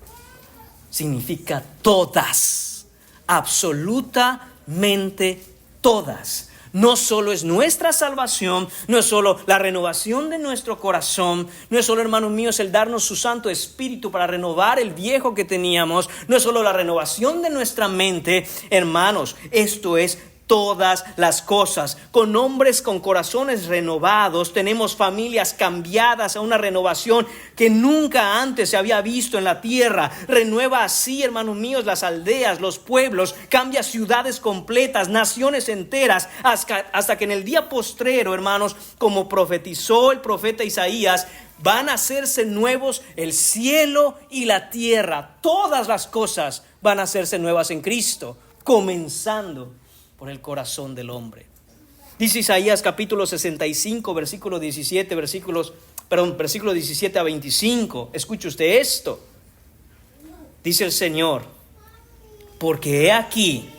S1: Significa todas, absolutamente todas. No solo es nuestra salvación, no es solo la renovación de nuestro corazón, no es solo, hermanos míos, el darnos su Santo Espíritu para renovar el viejo que teníamos, no es solo la renovación de nuestra mente, hermanos, esto es todas las cosas. Con hombres con corazones renovados, tenemos familias cambiadas a una renovación que nunca antes se había visto en la tierra. Renueva así, hermanos míos, las aldeas, los pueblos, cambia ciudades completas, naciones enteras, hasta que en el día postrero, hermanos, como profetizó el profeta Isaías, van a hacerse nuevos el cielo y la tierra. Todas las cosas van a hacerse nuevas en Cristo, comenzando por el corazón del hombre. Dice Isaías capítulo 65 versículo 17 versículo 17 a 25. Escuche usted esto. Dice el Señor: porque he aquí,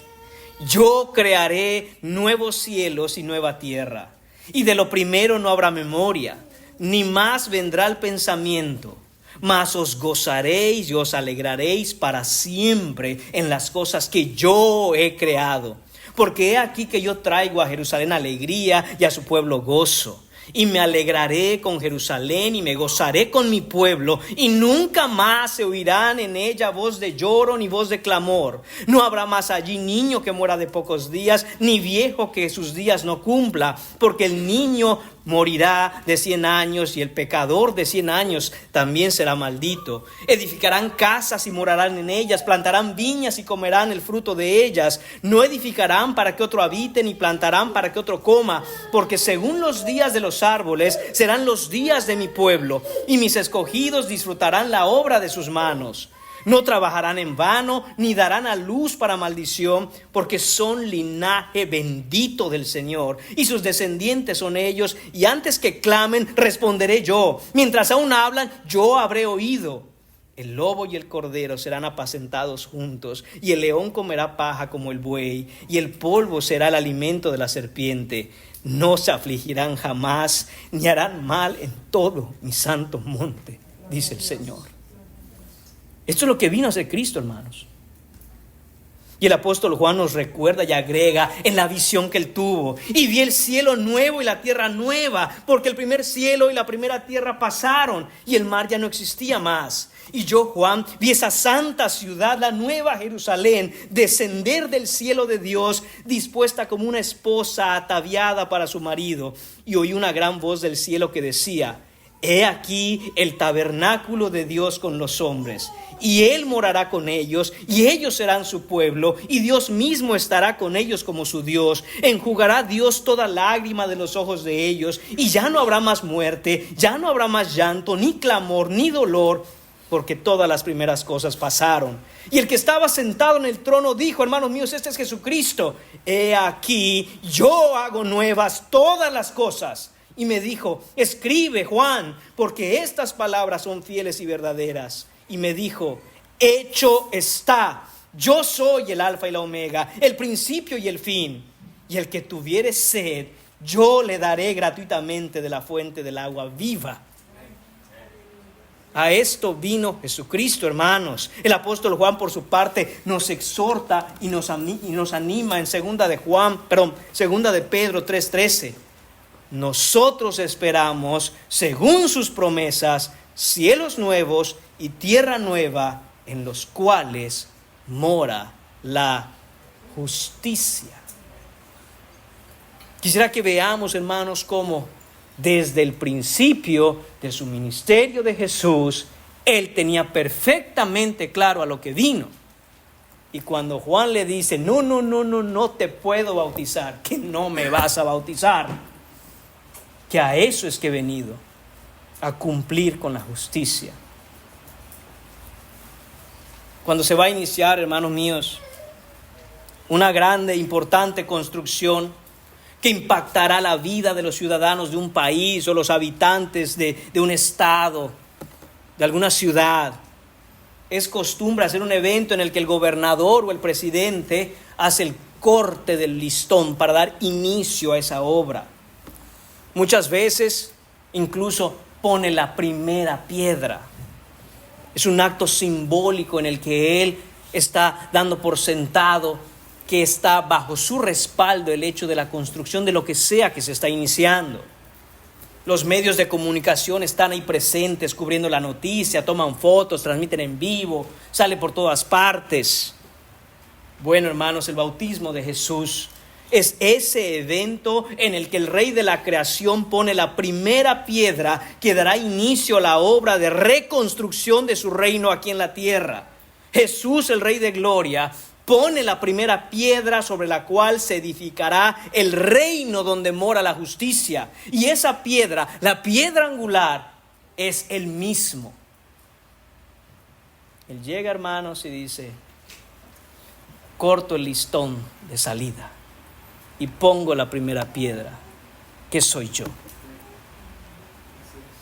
S1: yo crearé nuevos cielos y nueva tierra, y de lo primero no habrá memoria, ni más vendrá el pensamiento. Mas os gozaréis y os alegraréis para siempre en las cosas que yo he creado. Porque he aquí que yo traigo a Jerusalén alegría y a su pueblo gozo. Y me alegraré con Jerusalén y me gozaré con mi pueblo, y nunca más se oirán en ella voz de lloro ni voz de clamor. No habrá más allí niño que muera de pocos días, ni viejo que sus días no cumpla, porque el niño morirá de 100 años y el pecador de 100 años también será maldito. Edificarán casas y morarán en ellas, plantarán viñas y comerán el fruto de ellas. No edificarán para que otro habite, ni plantarán para que otro coma, porque según los días de los árboles serán los días de mi pueblo, y mis escogidos disfrutarán la obra de sus manos. No trabajarán en vano, ni darán a luz para maldición, porque son linaje bendito del Señor, y sus descendientes son ellos, y antes que clamen, responderé yo. Mientras aún hablan, yo habré oído. El lobo y el cordero serán apacentados juntos, y el león comerá paja como el buey, y el polvo será el alimento de la serpiente. No se afligirán jamás, ni harán mal en todo mi santo monte, dice el Señor. Esto es lo que vino a hacer Cristo, hermanos. Y el apóstol Juan nos recuerda y agrega en la visión que él tuvo: y vi el cielo nuevo y la tierra nueva, porque el primer cielo y la primera tierra pasaron, y el mar ya no existía más. Y yo, Juan, vi esa santa ciudad, la nueva Jerusalén, descender del cielo de Dios, dispuesta como una esposa ataviada para su marido. Y oí una gran voz del cielo que decía: he aquí el tabernáculo de Dios con los hombres, y Él morará con ellos, y ellos serán su pueblo, y Dios mismo estará con ellos como su Dios. Enjugará Dios toda lágrima de los ojos de ellos, y ya no habrá más muerte, ya no habrá más llanto, ni clamor, ni dolor, porque todas las primeras cosas pasaron. Y el que estaba sentado en el trono dijo: hermanos míos, este es Jesucristo. He aquí, yo hago nuevas todas las cosas. Y me dijo: escribe, Juan, porque estas palabras son fieles y verdaderas. Y me dijo: hecho está. Yo soy el alfa y la omega, el principio y el fin. Y el que tuviere sed, yo le daré gratuitamente de la fuente del agua viva. A esto vino Jesucristo, hermanos. El apóstol Juan, por su parte, nos exhorta y nos anima en segunda de Pedro 3:13. Nosotros esperamos, según sus promesas, cielos nuevos y tierra nueva, en los cuales mora la justicia. Quisiera que veamos, hermanos, cómo desde el principio de su ministerio de Jesús, Él tenía perfectamente claro a lo que vino. Y cuando Juan le dice: no te puedo bautizar, que no me vas a bautizar, que a eso es que he venido, a cumplir con la justicia. Cuando se va a iniciar, hermanos míos, una grande e importante construcción que impactará la vida de los ciudadanos de un país o los habitantes de un estado, de alguna ciudad, es costumbre hacer un evento en el que el gobernador o el presidente hace el corte del listón para dar inicio a esa obra. Muchas veces incluso pone la primera piedra. Es un acto simbólico en el que él está dando por sentado que está bajo su respaldo el hecho de la construcción de lo que sea que se está iniciando. Los medios de comunicación están ahí presentes, cubriendo la noticia, toman fotos, transmiten en vivo, sale por todas partes. Bueno, hermanos, el bautismo de Jesús es ese evento en el que el Rey de la creación pone la primera piedra que dará inicio a la obra de reconstrucción de su reino aquí en la tierra. Jesús, el Rey de gloria, pone la primera piedra sobre la cual se edificará el reino donde mora la justicia. Y esa piedra, la piedra angular, es Él mismo. Él llega, hermanos, y dice: corto el listón de salida y pongo la primera piedra, que soy yo.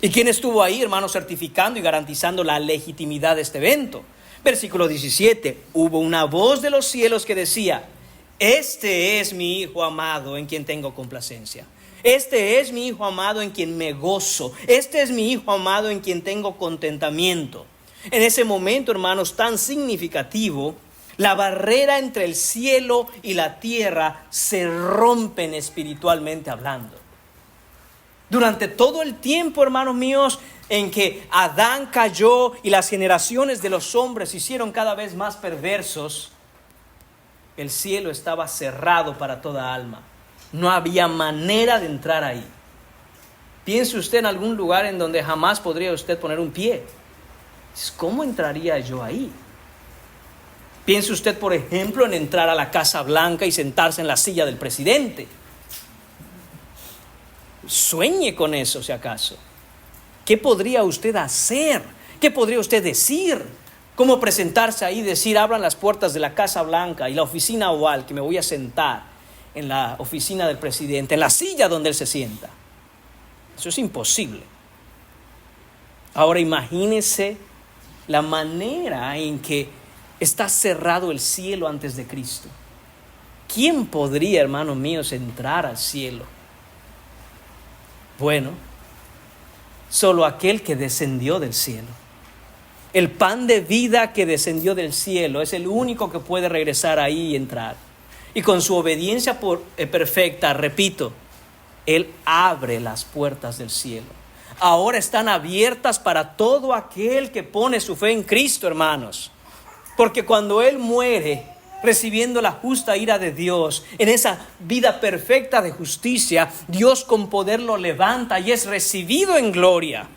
S1: ¿Y quién estuvo ahí, hermanos, certificando y garantizando la legitimidad de este evento? Versículo 17, hubo una voz de los cielos que decía: este es mi Hijo amado en quien tengo complacencia. Este es mi Hijo amado en quien me gozo. Este es mi Hijo amado en quien tengo contentamiento. En ese momento, hermanos, tan significativo, la barrera entre el cielo y la tierra se rompen espiritualmente hablando. Durante todo el tiempo, hermanos míos, en que Adán cayó y las generaciones de los hombres se hicieron cada vez más perversos, el cielo estaba cerrado para toda alma. No había manera de entrar ahí. Piense usted en algún lugar en donde jamás podría usted poner un pie. ¿Cómo entraría yo ahí? Piense usted, por ejemplo, en entrar a la Casa Blanca y sentarse en la silla del presidente. Sueñe con eso, si acaso. ¿Qué podría usted hacer? ¿Qué podría usted decir? ¿Cómo presentarse ahí y decir: abran las puertas de la Casa Blanca y la oficina oval, que me voy a sentar en la oficina del presidente, en la silla donde él se sienta? Eso es imposible. Ahora imagínese la manera en que está cerrado el cielo antes de Cristo. ¿Quién podría, hermanos míos, entrar al cielo? Bueno, solo aquel que descendió del cielo. El pan de vida que descendió del cielo es el único que puede regresar ahí y entrar. Y con su obediencia perfecta, repito, Él abre las puertas del cielo. Ahora están abiertas para todo aquel que pone su fe en Cristo, hermanos. Porque cuando Él muere, recibiendo la justa ira de Dios, en esa vida perfecta de justicia, Dios con poder lo levanta y es recibido en gloria.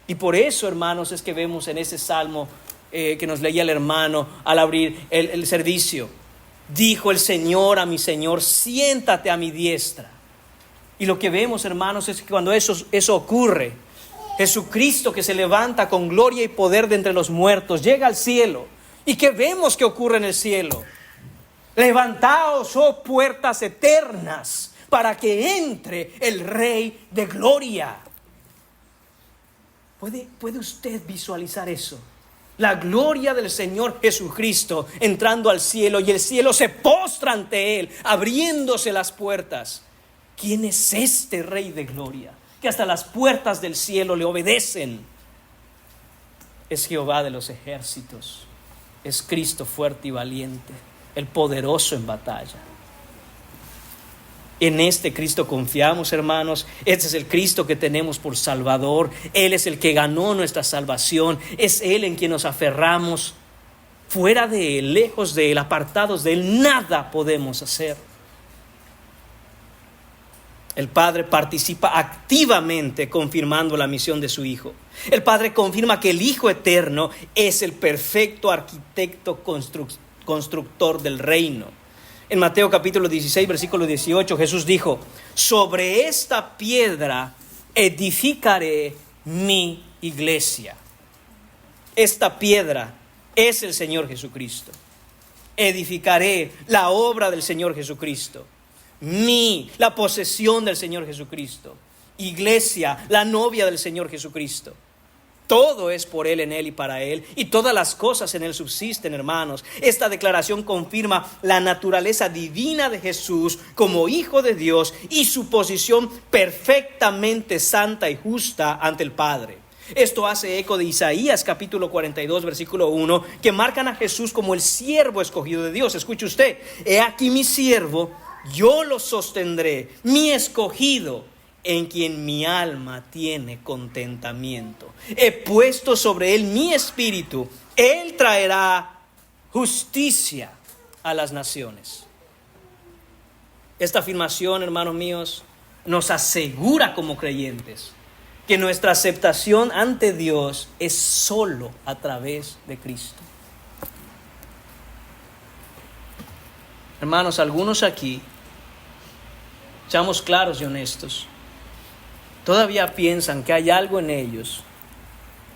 S1: Y por eso, hermanos, es que vemos en ese salmo que nos leía el hermano al abrir el servicio. Dijo el Señor a mi Señor, siéntate a mi diestra. Y lo que vemos, hermanos, es que cuando eso ocurre, Jesucristo, que se levanta con gloria y poder de entre los muertos, llega al cielo. ¿Y qué vemos que ocurre en el cielo? Levantaos, oh puertas eternas, para que entre el Rey de gloria. ¿Puede usted visualizar eso? La gloria del Señor Jesucristo entrando al cielo, y el cielo se postra ante Él, abriéndose las puertas. ¿Quién es este Rey de gloria? Que hasta las puertas del cielo le obedecen. Es Jehová de los ejércitos. Es Cristo fuerte y valiente, el poderoso en batalla. En este Cristo confiamos, hermanos. Este es el Cristo que tenemos por Salvador. Él es el que ganó nuestra salvación. Es Él en quien nos aferramos. Fuera de Él, lejos de Él, apartados de Él, nada podemos hacer. El Padre participa activamente confirmando la misión de su Hijo. El Padre confirma que el Hijo eterno es el perfecto arquitecto constructor del reino. En Mateo capítulo 16, versículo 18, Jesús dijo: sobre esta piedra edificaré mi iglesia. Esta piedra es el Señor Jesucristo. Edificaré la obra del Señor Jesucristo. La posesión del Señor Jesucristo. Iglesia, la novia del Señor Jesucristo. Todo es por Él, en Él y para Él, y todas las cosas en Él subsisten, hermanos. Esta declaración confirma la naturaleza divina de Jesús como Hijo de Dios y su posición perfectamente santa y justa ante el Padre. Esto hace eco de Isaías capítulo 42, versículo 1, que marcan a Jesús como el siervo escogido de Dios. Escuche usted: he aquí mi siervo, yo lo sostendré, mi escogido, en quien mi alma tiene contentamiento. He puesto sobre él mi espíritu. Él traerá justicia a las naciones. Esta afirmación, hermanos míos, nos asegura como creyentes que nuestra aceptación ante Dios es solo a través de Cristo. Hermanos, algunos aquí, seamos claros y honestos, todavía piensan que hay algo en ellos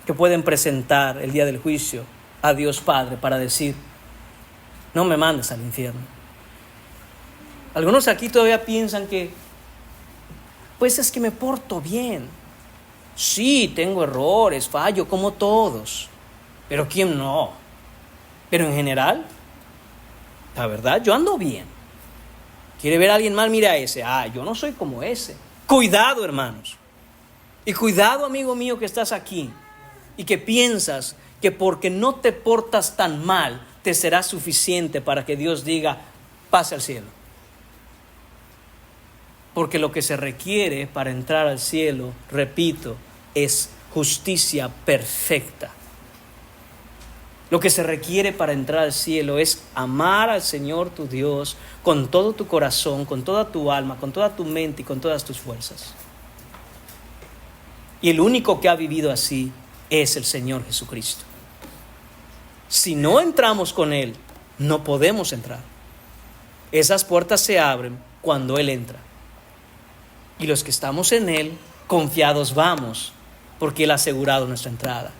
S1: que pueden presentar el día del juicio a Dios Padre para decir: no me mandes al infierno. Algunos aquí todavía piensan que, pues es que me porto bien. Sí, tengo errores, fallo como todos, pero ¿quién no? Pero en general, la verdad, yo ando bien. ¿Quiere ver a alguien mal? Mira a ese. Yo no soy como ese. Cuidado, hermanos. Y cuidado, amigo mío, que estás aquí y que piensas que porque no te portas tan mal te será suficiente para que Dios diga: pase al cielo. Porque lo que se requiere para entrar al cielo, repito, es justicia perfecta. Lo que se requiere para entrar al cielo es amar al Señor tu Dios con todo tu corazón, con toda tu alma, con toda tu mente y con todas tus fuerzas. Y el único que ha vivido así es el Señor Jesucristo. Si no entramos con Él, no podemos entrar. Esas puertas se abren cuando Él entra. Y los que estamos en Él, confiados vamos, porque Él ha asegurado nuestra entrada.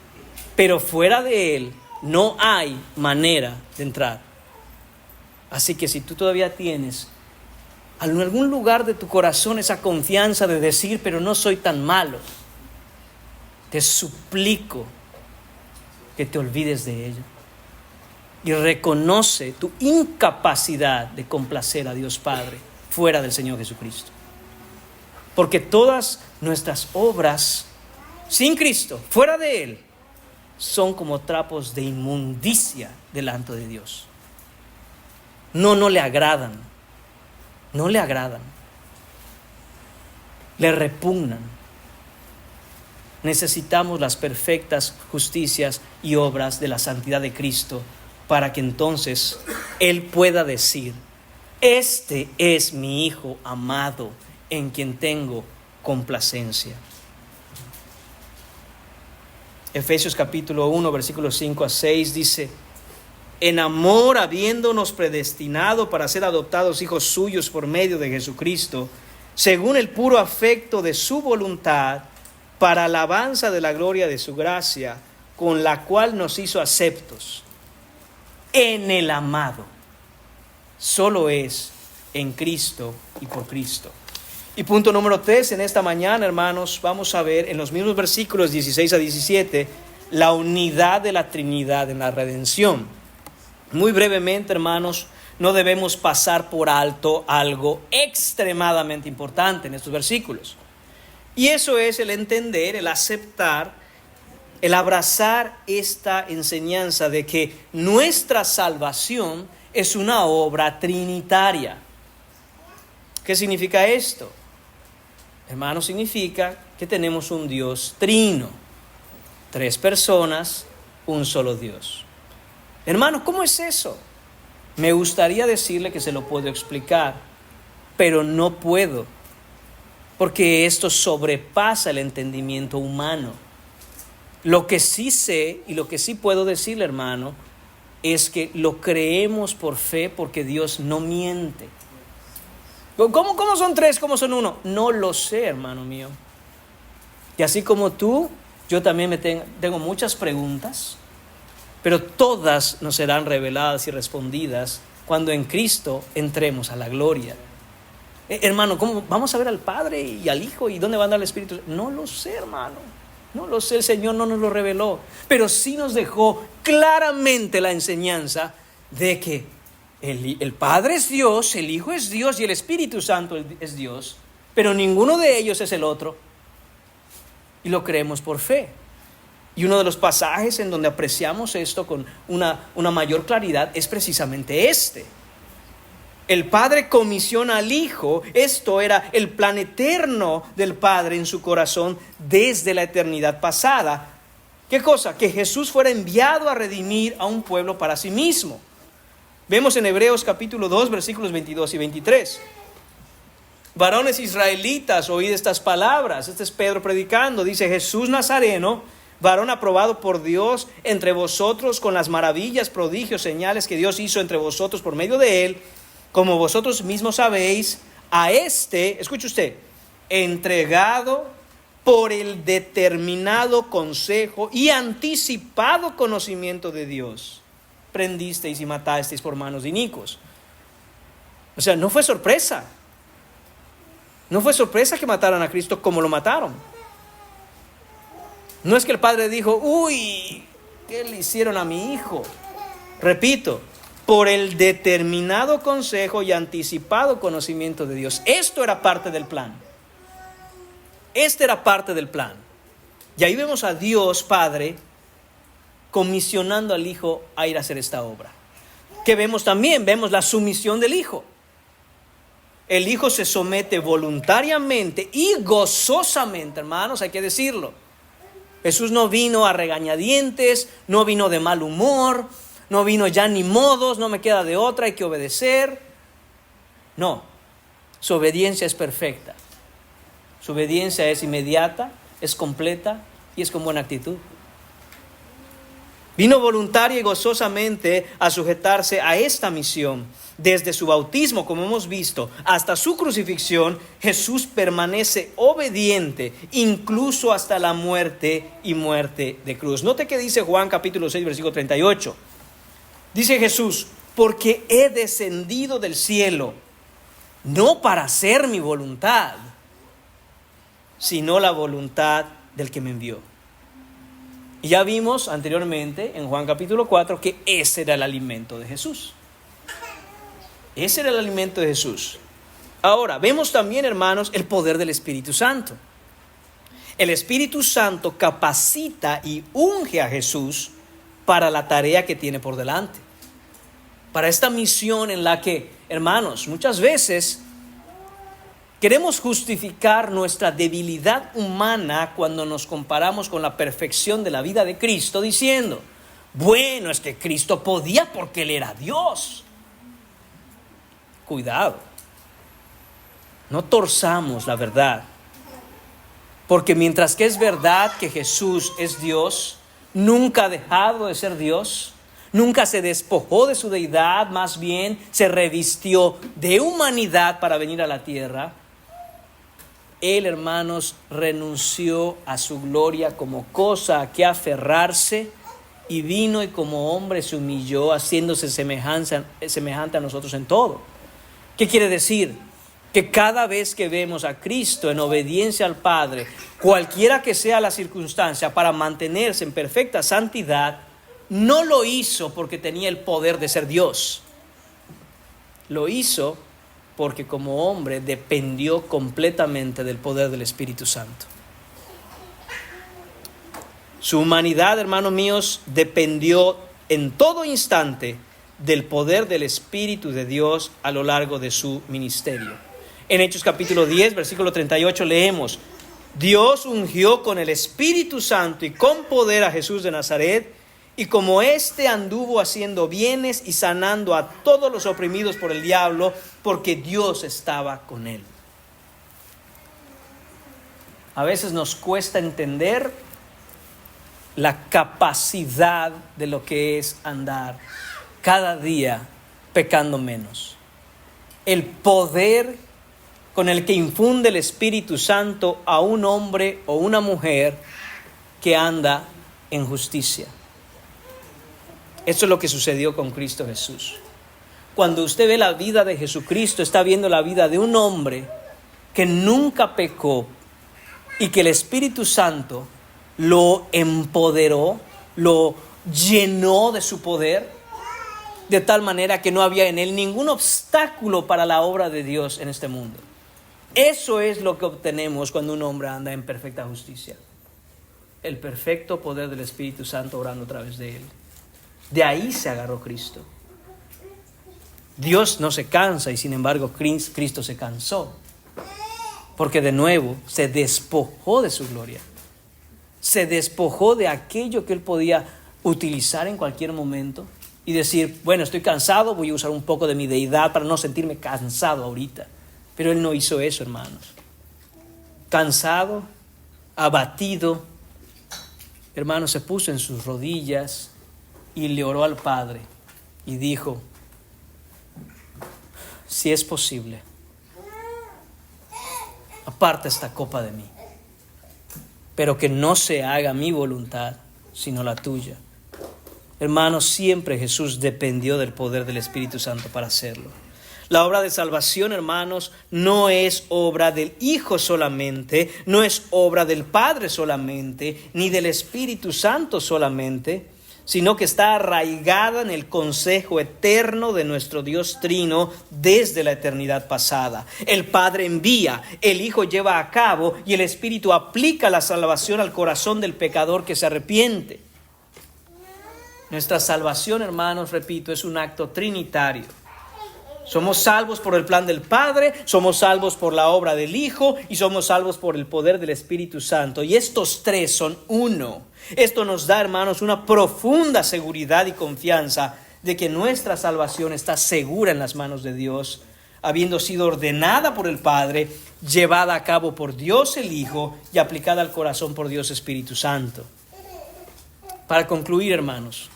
S1: Pero fuera de Él no hay manera de entrar. Así que si tú todavía tienes en algún lugar de tu corazón esa confianza de decir: pero no soy tan malo, te suplico que te olvides de ella. Y reconoce tu incapacidad de complacer a Dios Padre fuera del Señor Jesucristo. Porque todas nuestras obras sin Cristo, fuera de Él, son como trapos de inmundicia delante de Dios. No le agradan. No le agradan. Le repugnan. Necesitamos las perfectas justicias y obras de la santidad de Cristo para que entonces Él pueda decir: este es mi Hijo amado, en quien tengo complacencia. Efesios capítulo 1, versículos 5 a 6 dice: en amor, habiéndonos predestinado para ser adoptados hijos suyos por medio de Jesucristo, según el puro afecto de su voluntad, para alabanza de la gloria de su gracia, con la cual nos hizo aceptos en el amado. Solo es en Cristo y por Cristo. Y punto número 3, en esta mañana, hermanos, vamos a ver en los mismos versículos 16 a 17 la unidad de la Trinidad en la redención. Muy brevemente, hermanos, no debemos pasar por alto algo extremadamente importante en estos versículos. Y eso es el entender, el aceptar, el abrazar esta enseñanza de que nuestra salvación es una obra trinitaria. ¿Qué significa esto? Hermanos, significa que tenemos un Dios trino, 3 personas, un solo Dios. Hermanos, ¿cómo es eso? Me gustaría decirle que se lo puedo explicar, pero no puedo, porque esto sobrepasa el entendimiento humano. Lo que sí sé y lo que sí puedo decirle, hermano, es que lo creemos por fe, porque Dios no miente. ¿Cómo son 3? ¿Cómo son 1? No lo sé, hermano mío. Y así como tú, yo también tengo muchas preguntas, pero todas nos serán reveladas y respondidas cuando en Cristo entremos a la gloria. Hermano, ¿cómo vamos a ver al Padre y al Hijo y dónde va a andar el Espíritu? No lo sé, hermano. No lo sé, el Señor no nos lo reveló, pero sí nos dejó claramente la enseñanza de que el Padre es Dios, el Hijo es Dios y el Espíritu Santo es Dios, pero ninguno de ellos es el otro. Y lo creemos por fe. Y uno de los pasajes en donde apreciamos esto con una mayor claridad es precisamente este. El Padre comisiona al Hijo. Esto era el plan eterno del Padre en su corazón desde la eternidad pasada. ¿Qué cosa? Que Jesús fuera enviado a redimir a un pueblo para sí mismo. Vemos en Hebreos capítulo 2, versículos 22 y 23. Varones israelitas, oíd estas palabras. Este es Pedro predicando. Dice: Jesús Nazareno, varón aprobado por Dios entre vosotros con las maravillas, prodigios, señales que Dios hizo entre vosotros por medio de él, como vosotros mismos sabéis, a este, escuche usted, entregado por el determinado consejo y anticipado conocimiento de Dios, prendisteis y matasteis por manos de inicuos. O sea, no fue sorpresa. No fue sorpresa que mataran a Cristo como lo mataron. No es que el Padre dijo: uy, ¿qué le hicieron a mi hijo? Repito, por el determinado consejo y anticipado conocimiento de Dios. Esto era parte del plan. Este era parte del plan. Y ahí vemos a Dios Padre comisionando al Hijo a ir a hacer esta obra. ¿Qué vemos también? Vemos la sumisión del Hijo. El Hijo se somete voluntariamente y gozosamente, hermanos, hay que decirlo. Jesús no vino a regañadientes, no vino de mal humor, no vino ya ni modos, no me queda de otra, hay que obedecer. No, su obediencia es perfecta. Su obediencia es inmediata, es completa y es con buena actitud. Vino voluntaria y gozosamente a sujetarse a esta misión. Desde su bautismo, como hemos visto, hasta su crucifixión, Jesús permanece obediente, incluso hasta la muerte y muerte de cruz. Note que dice Juan capítulo 6, versículo 38. Dice Jesús: porque he descendido del cielo, no para hacer mi voluntad, sino la voluntad del que me envió. Y ya vimos anteriormente en Juan capítulo 4 que ese era el alimento de Jesús. Ese era el alimento de Jesús. Ahora, vemos también, hermanos, el poder del Espíritu Santo. El Espíritu Santo capacita y unge a Jesús para la tarea que tiene por delante. Para esta misión en la que, hermanos, muchas veces queremos justificar nuestra debilidad humana cuando nos comparamos con la perfección de la vida de Cristo, diciendo, bueno, es que Cristo podía porque Él era Dios. Cuidado, no torzamos la verdad, porque mientras que es verdad que Jesús es Dios, nunca ha dejado de ser Dios, nunca se despojó de su deidad, más bien se revistió de humanidad para venir a la tierra. Él, hermanos, renunció a su gloria como cosa a que aferrarse y vino y como hombre se humilló, haciéndose semejante a nosotros en todo. ¿Qué quiere decir? Que cada vez que vemos a Cristo en obediencia al Padre, cualquiera que sea la circunstancia, para mantenerse en perfecta santidad, no lo hizo porque tenía el poder de ser Dios. Lo hizo porque como hombre dependió completamente del poder del Espíritu Santo. Su humanidad, hermanos míos, dependió en todo instante del poder del Espíritu de Dios a lo largo de su ministerio. En Hechos capítulo 10, versículo 38 leemos: Dios ungió con el Espíritu Santo y con poder a Jesús de Nazaret, y como éste anduvo haciendo bienes y sanando a todos los oprimidos por el diablo, porque Dios estaba con él. A veces nos cuesta entender la capacidad de lo que es andar cada día pecando menos. El poder con el que infunde el Espíritu Santo a un hombre o una mujer que anda en justicia. Eso es lo que sucedió con Cristo Jesús. Cuando usted ve la vida de Jesucristo, está viendo la vida de un hombre que nunca pecó y que el Espíritu Santo lo empoderó, lo llenó de su poder, de tal manera que no había en él ningún obstáculo para la obra de Dios en este mundo. Eso es lo que obtenemos cuando un hombre anda en perfecta justicia. El perfecto poder del Espíritu Santo obrando a través de él. De ahí se agarró Cristo. Dios no se cansa y sin embargo Cristo se cansó. Porque de nuevo se despojó de su gloria. Se despojó de aquello que él podía utilizar en cualquier momento y decir, bueno, estoy cansado, voy a usar un poco de mi deidad para no sentirme cansado ahorita. Pero él no hizo eso, hermanos. Cansado, abatido, hermanos, se puso en sus rodillas y le oró al Padre y dijo, si es posible, aparta esta copa de mí, pero que no se haga mi voluntad, sino la tuya. Hermanos, siempre Jesús dependió del poder del Espíritu Santo para hacerlo. La obra de salvación, hermanos, no es obra del Hijo solamente, no es obra del Padre solamente, ni del Espíritu Santo solamente, sino que está arraigada en el consejo eterno de nuestro Dios Trino desde la eternidad pasada. El Padre envía, el Hijo lleva a cabo y el Espíritu aplica la salvación al corazón del pecador que se arrepiente. Nuestra salvación, hermanos, repito, es un acto trinitario. Somos salvos por el plan del Padre, somos salvos por la obra del Hijo y somos salvos por el poder del Espíritu Santo. Y estos tres son uno. Esto nos da, hermanos, una profunda seguridad y confianza de que nuestra salvación está segura en las manos de Dios, habiendo sido ordenada por el Padre, llevada a cabo por Dios el Hijo y aplicada al corazón por Dios Espíritu Santo. Para concluir, hermanos,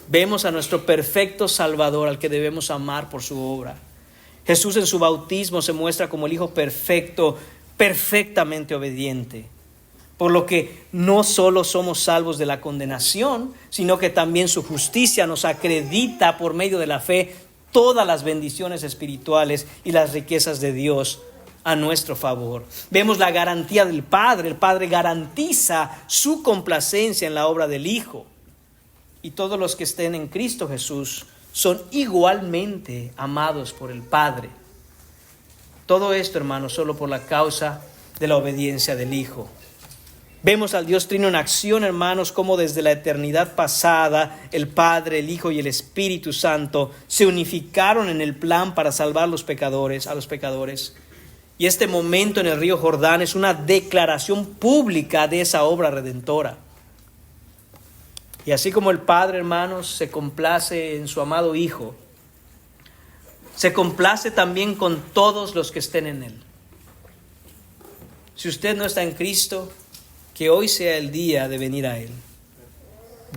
S1: vemos a nuestro perfecto Salvador al que debemos amar por su obra. Jesús en su bautismo se muestra como el Hijo perfecto, perfectamente obediente. Por lo que no solo somos salvos de la condenación, sino que también su justicia nos acredita por medio de la fe todas las bendiciones espirituales y las riquezas de Dios a nuestro favor. Vemos la garantía del Padre. El Padre garantiza su complacencia en la obra del Hijo. Y todos los que estén en Cristo Jesús son igualmente amados por el Padre. Todo esto, hermanos, solo por la causa de la obediencia del Hijo. Vemos al Dios Trino en acción, hermanos, como desde la eternidad pasada el Padre, el Hijo y el Espíritu Santo se unificaron en el plan para salvar a los pecadores. Y este momento en el río Jordán es una declaración pública de esa obra redentora. Y así como el Padre, hermanos, se complace en su amado Hijo, se complace también con todos los que estén en Él. Si usted no está en Cristo, que hoy sea el día de venir a Él.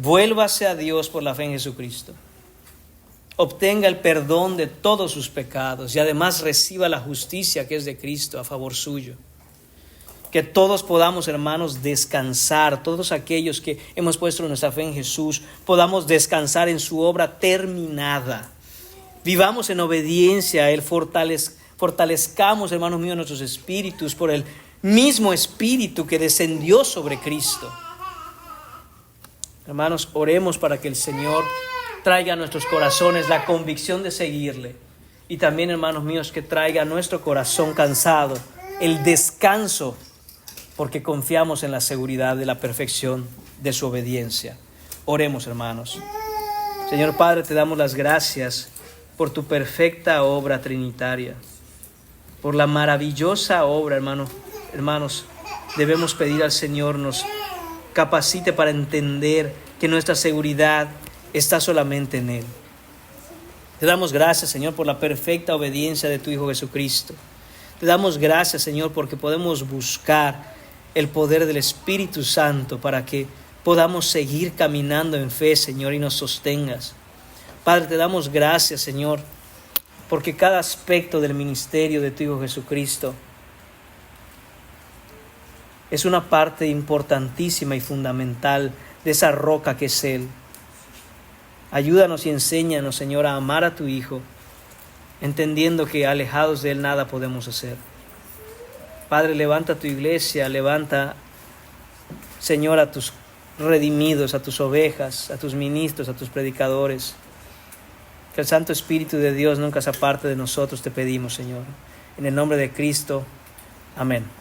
S1: Vuélvase a Dios por la fe en Jesucristo. Obtenga el perdón de todos sus pecados y además reciba la justicia que es de Cristo a favor suyo. Que todos podamos, hermanos, descansar, todos aquellos que hemos puesto nuestra fe en Jesús, podamos descansar en su obra terminada. Vivamos en obediencia a Él, fortalezcamos, hermanos míos, nuestros espíritus por el mismo Espíritu que descendió sobre Cristo. Hermanos, oremos para que el Señor traiga a nuestros corazones la convicción de seguirle. Y también, hermanos míos, que traiga a nuestro corazón cansado el descanso, porque confiamos en la seguridad de la perfección de su obediencia. Oremos, hermanos. Señor Padre, te damos las gracias por tu perfecta obra trinitaria, por la maravillosa obra, hermanos, debemos pedir al Señor nos capacite para entender que nuestra seguridad está solamente en Él. Te damos gracias, Señor, por la perfecta obediencia de tu Hijo Jesucristo. Te damos gracias, Señor, porque podemos buscar el poder del Espíritu Santo para que podamos seguir caminando en fe, Señor, y nos sostengas. Padre, te damos gracias, Señor, porque cada aspecto del ministerio de tu Hijo Jesucristo es una parte importantísima y fundamental de esa roca que es Él. Ayúdanos y enséñanos, Señor, a amar a tu Hijo, entendiendo que alejados de Él nada podemos hacer. Padre, levanta tu iglesia, levanta, Señor, a tus redimidos, a tus ovejas, a tus ministros, a tus predicadores. Que el Santo Espíritu de Dios nunca se aparte de nosotros, te pedimos, Señor. En el nombre de Cristo, amén.